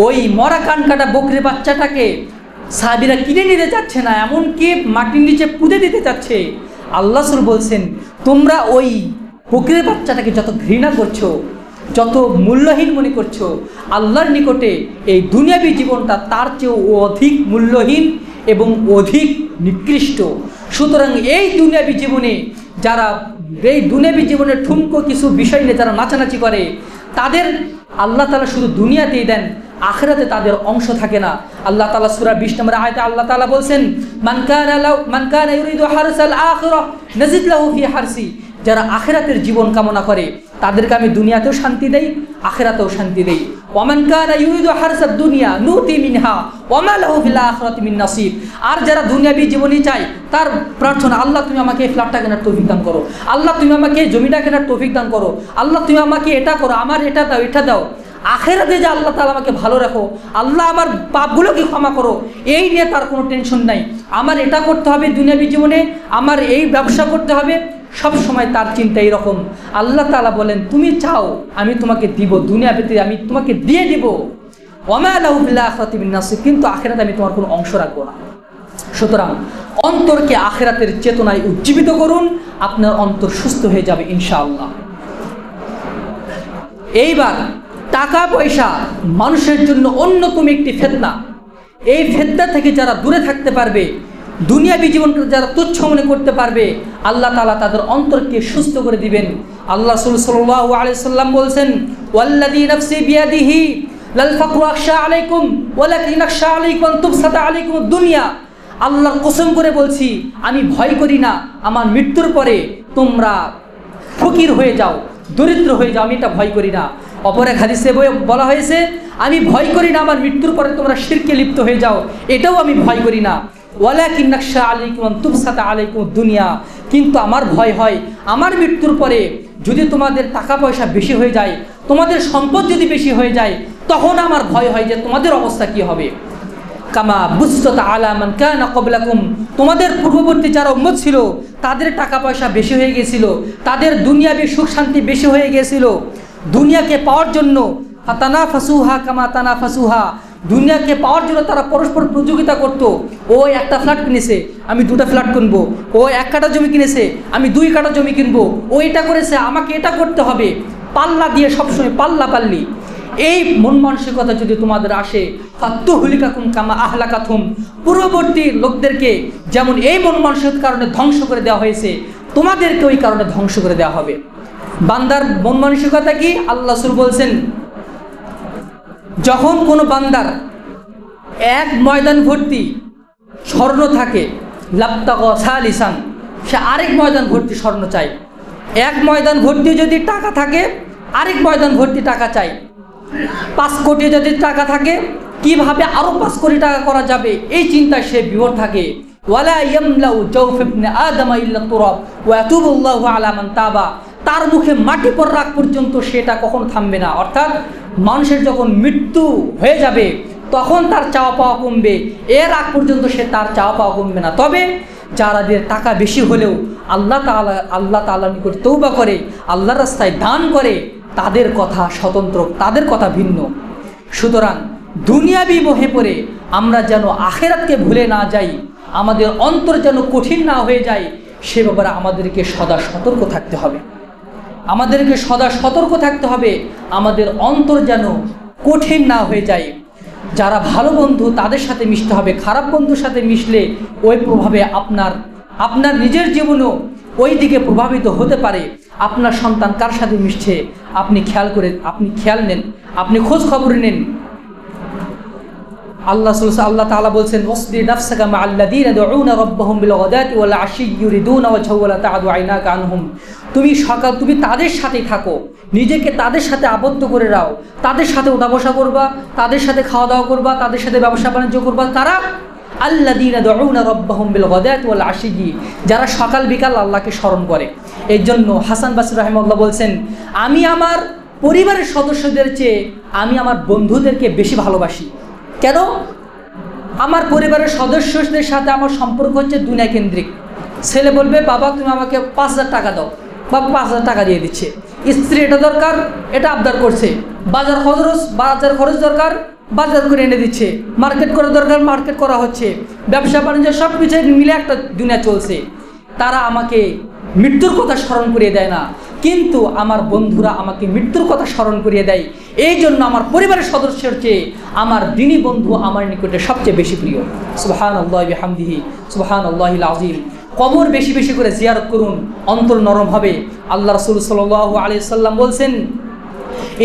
ওই মরা কান কাটা বকরির বাচ্চাটাকে সাহাবীরা কিনে নিতে চাচ্ছে না, এমনকি মাটির নিচে পুঁতে দিতে চাচ্ছে। আল্লাহ রাসূল বলছেন, তোমরা ওই বকরির বাচ্চাটাকে যত ঘৃণা করছো, যত মূল্যহীন মনে করছো, আল্লাহর নিকটে এই দুনিয়াবী জীবনটা তার চেয়েও অধিক মূল্যহীন এবং অধিক নিকৃষ্ট। সুতরাং এই দুনিয়াবী জীবনে যারা ঠুমকো কিছু বিষয় নিয়ে যারা নাচানাচি করে, তাদের আল্লাহ তাআলা শুধু দুনিয়াতেই দেন, আখিরাতে তাদের অংশ থাকে না। আল্লাহ তাআলা সূরা 20 নম্বর আয়াতে আল্লাহ তাআলা বলছেন, মান কানা ইউরিদু হারসাল আখিরাহ নাজিদ লাহু ফি হারসি। যারা আখিরাতের জীবন কামনা করে তাদেরকে আমি দুনিয়াতেও শান্তি দেই, আখিরাতেও শান্তি দেই। ওয়ামান কানা ইউরিদু হারসাদ দুনিয়া নুতি মিনহা ওয়া মা লাহু ফিল আখিরাতি মিন নাসিব। আর যারা দুনিয়াবী জীবনই চায়, তার প্রার্থনা, আল্লাহ তুমি আমাকে এই ফ্ল্যাটটা কেনার তৌফিক দান করো, আল্লাহ তুমি আমাকে জমিটা কেনার তৌফিক দান করো, আল্লাহ তুমি আমাকে এটা করো, আমার এটা দাও, এটা দাও। আখিরাতে যে আল্লাহ তাআলা আমাকে ভালো রাখো, আল্লাহ আমার পাপগুলোকে ক্ষমা করো, এই নিয়ে তার কোনো টেনশন নাই। আমার এটা করতে হবে দুনিয়াবী জীবনে, আমার এই ব্যবসা করতে হবে, সব সময় তার চিন্তা এইরকম। আল্লাহ তাআলা বলেন, তুমি চাও আমি তোমাকে দিব, দুনিয়াতে আমি তোমাকে দিয়ে দিব, ওয়া মা লাহু ফিল আখিরাতি মিন নাসিব, কিন্তু আখিরাতে আমি তোমার কোনো অংশ রাখবো না। সুতরাং অন্তরকে আখিরাতের চেতনায় উজ্জীবিত করুন, আপনার অন্তর সুস্থ হয়ে যাবে ইনশাআল্লাহ। এইবার টাকা পয়সা মানুষের জন্য অন্যতম একটি ফিতনা। এই ফিতনা থেকে যারা দূরে থাকতে পারবে, দুনিয়াবী জীবনকে যারা তুচ্ছ মনে করতে পারবে, আল্লাহ তাআলা তাদের অন্তরকে সুস্থ করে দিবেন। আল্লাহ রাসূল সাল্লাল্লাহু আলাইহি সাল্লাম বলছেন, ওয়াল্লাযী নাফসি বিয়াদিহি লাল ফাকরু আখশা আলাইকুম ওয়ালাকিন আখশা আলাইকুম তুবসাতা আলাইকুম দুনিয়া। আল্লাহর কসম করে বলছি, আমি ভয় করি না আমার মৃত্যুর পরে তোমরা ফকির হয়ে যাও, দরিদ্র হয়ে যাও, আমি এটা ভয় করি না। অপর এক হাদিসে বলা হয়েছে, আমি ভয় করি না আমার মৃত্যুর পরে তোমরা শিরকে লিপ্ত হয়ে যাও, এটাও আমি ভয় করি না। ওয়ালাকিন আখশা আলাইকুম তুবসাতা আলাইকুম দুনিয়া, কিন্তু আমার ভয় হয় আমার মৃত্যুর পরে যদি তোমাদের টাকা পয়সা বেশি হয়ে যায়, তোমাদের সম্পদ যদি বেশি হয়ে যায়, তখন আমার ভয় হয় যে তোমাদের অবস্থা কি হবে। কামা বুসতাত আলা মান কানা ক্বাবলাকুম, তোমাদের পূর্ববর্তী যারা উম্মত ছিল তাদের টাকা পয়সা বেশি হয়ে গিয়েছিল, তাদের দুনিয়াবী সুখ শান্তি বেশি হয়ে গিয়েছিল। দুনিয়াকে পাওয়ার জন্য ফাতানাফাসুহা কামা তানাফাসুহা, দুনিয়াকে পাওয়ার জন্য তারা পরস্পর প্রতিযোগিতা করত। ও একটা ফ্ল্যাট কিনেছে, আমি দুটা ফ্ল্যাট কিনবো, ও 1 কাঠা জমি কিনেছে, আমি 2 কাঠা জমি কিনবো, ও এটা করেছে, আমাকে এটা করতে হবে, পাল্লা দিয়ে সবসময় পাল্লাপাল্লি। এই মন মানসিকতা যদি তোমাদের আসে, ফাতুহলিকাকুম কামা আহলাকাতুম, পূর্ববর্তী লোকদেরকে যেমন এই মন মানসিকতার কারণে ধ্বংস করে দেওয়া হয়েছে, তোমাদেরকে ওই কারণে ধ্বংস করে দেওয়া হবে। বান্দার মন মানসিকতা কি? আল্লাহ রাসূল বলছেন, যখন কোনো বান্দার 1 ময়দান ভর্তি স্বর্ণ থাকে, লাবতাগা সালিসান, সে আরেক ময়দান ভর্তি স্বর্ণ চাই। 1 ময়দান ভর্তি যদি টাকা থাকে, আরেক ময়দান ভর্তি টাকা চাই। 5 কোটি যদি টাকা থাকে, কিভাবে আরো 5 কোটি টাকা করা যাবে, এই চিন্তায় সে বিভোর থাকে। ওয়ালা ইয়ামলাউ জাওফ ইবনে আদম ইল্লা তুরাব ওয়া ইয়াতুবুল্লাহু আলা মান তাবা, তার মুখে মাটি পড়ার রাখ পর্যন্ত সেটা কখনো থামবে না। অর্থাৎ মানুষের যখন মৃত্যু হয়ে যাবে তখন তার চাওয়া পাওয়া কমবে, এর আগ পর্যন্ত সে তার চাওয়া পাওয়া কমবে না। তবে যারাদের টাকা বেশি হলেও আল্লাহ তাআলার নিকট তওবা করে, আল্লাহর রাস্তায় দান করে, তাদের কথা স্বতন্ত্র, তাদের কথা ভিন্ন। সুতরাং দুনিয়াবি মোহে পড়ে আমরা যেন আখিরাতকে ভুলে না যাই, আমাদের অন্তর যেন কঠিন না হয়ে যায়, সে ব্যাপারে আমাদেরকে সদা সতর্ক থাকতে হবে। আমাদেরকে সদা সতর্ক থাকতে হবে, আমাদের অন্তর যেন কঠিন না হয়ে যায়। যারা ভালো বন্ধু তাদের সাথে মিশতে হবে, খারাপ বন্ধুর সাথে মিশলে ওই প্রভাবে আপনার নিজের জীবনও ওই দিকে প্রভাবিত হতে পারে। আপনার সন্তান কার সাথে মিশছে আপনি খেয়াল নেন, আপনি খোঁজ খবর নেন। আল্লাহ তাআলা বলছেন, ওয়াসবির নাফসাকা মা'আল্লাযীনা ইয়াদউনা রাব্বাহুম বিল গাদাতি ওয়াল আশিয়্যি ইউরিদুনা ওয়াজহাহু ওয়া লা তা'দু আইনাকা আনহুম। তুমি তাদের সাথেই থাকো, নিজেকে তাদের সাথে আবদ্ধ করে রাও, তাদের সাথে ওঠা বসা করবা, তাদের সাথে খাওয়া দাওয়া করবা, তাদের সাথে ব্যবসা বাণিজ্য করবা। তারা আল্লাযীনা ইয়াদউনা রাব্বাহুম বিল গাদাতি ওয়াল আশিয়্যি, যারা সকাল বিকাল আল্লাহকে স্মরণ করে। এই জন্য হাসান বাসরী রাহিমাহুল্লাহ বলছেন, আমি আমার পরিবারের সদস্যদের চেয়ে আমি আমার বন্ধুদেরকে বেশি ভালোবাসি। কেন? আমার পরিবারের সদস্যদের সাথে আমার সম্পর্ক হচ্ছে দুনিয়া কেন্দ্রিক। ছেলে বলবে, বাবা তুমি আমাকে 5000 টাকা দাও, বাবা 5000 টাকা দিয়ে দিচ্ছে। স্ত্রী এটা দরকার, এটা আবদার করছে। বাজার খরচ দরকার, বাজার করে এনে দিচ্ছে। মার্কেট করা দরকার, মার্কেট করা হচ্ছে। ব্যবসা বাণিজ্য সব কিছু মিলে একটা দুনিয়া চলছে। তারা আমাকে মৃত্যুর কথা স্মরণ করিয়ে দেয় না। কিন্তু আমার বন্ধুরা আমাকে মৃত্যুর কথা স্মরণ করিয়ে দেয়। এই জন্য আমার পরিবারের সদস্যের চেয়ে আমার দিনী বন্ধু আমার নিকটে সবচেয়ে বেশি প্রিয়। সুবহানাল্লাহি বিহামদিহি, সুবহানাল্লাহিল আযীম। কবর বেশি বেশি করে জিয়ারত করুন, অন্তর নরম হবে। আল্লাহ রাসূল সাল্লাল্লাহু আলাইহি সাল্লাম বলছেন,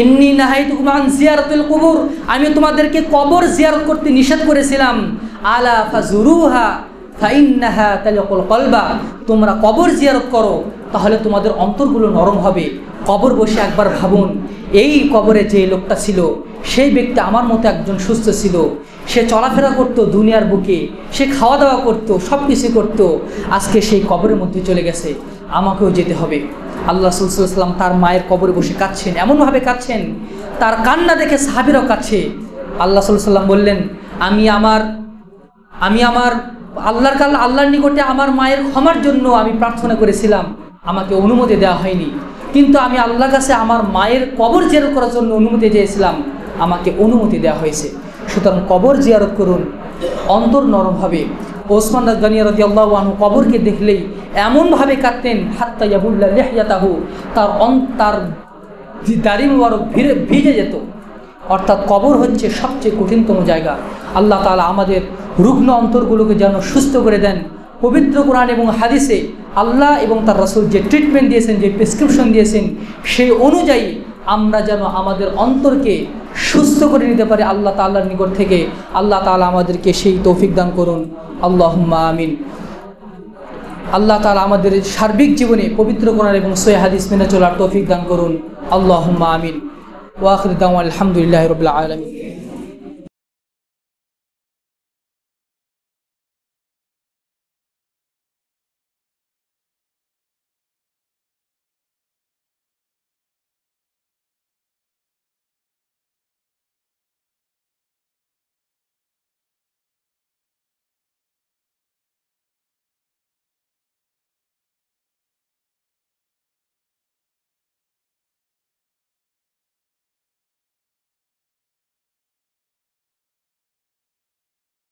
ইন্নী নাহাইতুকুম আন জিয়ারাতিল কুবুর, আমি তোমাদেরকে কবর জিয়ারত করতে নিষেধ করেছিলাম। আলা ফাজুরুহা ফাইন্নাহা তালকুল কলবা, তোমরা কবর জিয়ারত করো, তাহলে তোমাদের অন্তরগুলো নরম হবে। কবর বসে একবার ভাবুন, এই কবরে যে লোকটা ছিল সেই ব্যক্তি আমার মতো একজন সুস্থ ছিল, সে চলাফেরা করতো দুনিয়ার বুকে, সে খাওয়া দাওয়া করতো, সব কিছু করতো, আজকে সেই কবরের মধ্যে চলে গেছে, আমাকেও যেতে হবে। আল্লাহ রাসূল সাল্লাল্লাহু আলাইহি ওয়াসাল্লাম তার মায়ের কবরে বসে কাঁদছেন, এমনভাবে কাঁদছেন তার কান্না দেখে সাহাবীরাও কাঁদছে। আল্লাহ সাল্লাল্লাহু আলাইহি ওয়াসাল্লাম বললেন, আমি আমার আল্লাহর নিকটে আমার মায়ের ক্ষমার জন্য আমি প্রার্থনা করেছিলাম, আমাকে অনুমতি দেওয়া হয়নি, কিন্তু আমি আল্লাহর কাছে আমার মায়ের কবর জিয়ারত করার জন্য অনুমতি চেয়েছিলাম, আমাকে অনুমতি দেওয়া হয়েছে। সুতরাং কবর জিয়ারত করুন, অন্তর নরম হবে। ওসমান গনি রাদিয়াল্লাহু আনহু কবরকে দেখলেই এমনভাবে কাঁদতেন, হাত্তা ইয়াবুল্লা লিহইয়াতাহু, তার দাড়ি মুবারক ভিজে যেত। অর্থাৎ কবর হচ্ছে সবচেয়ে কঠিনতম জায়গা। আল্লাহ তাআলা আমাদের রুগ্ন অন্তরগুলোকে যেন সুস্থ করে দেন। পবিত্র কোরআন এবং হাদিসে আল্লাহ এবং তার রাসূল যে ট্রিটমেন্ট দিয়েছেন, যে প্রেসক্রিপশন দিয়েছেন, সেই অনুযায়ী আমরা যেন আমাদের অন্তরকে সুস্থ করে নিতে পারি আল্লাহ তাআলার নিকট থেকে। আল্লাহ তাআলা আমাদেরকে সেই তৌফিক দান করুন, আল্লাহুম্মা আমিন। আল্লাহ তাআলা আমাদের সার্বিক জীবনে পবিত্র কোরআন এবং সহিহ হাদিস মেনে চলার তৌফিক দান করুন, আল্লাহুম্মা আমিন। ওয়া আখিরু দাওয়ানা আলহামদুলিল্লাহি রাব্বিল আলামিন।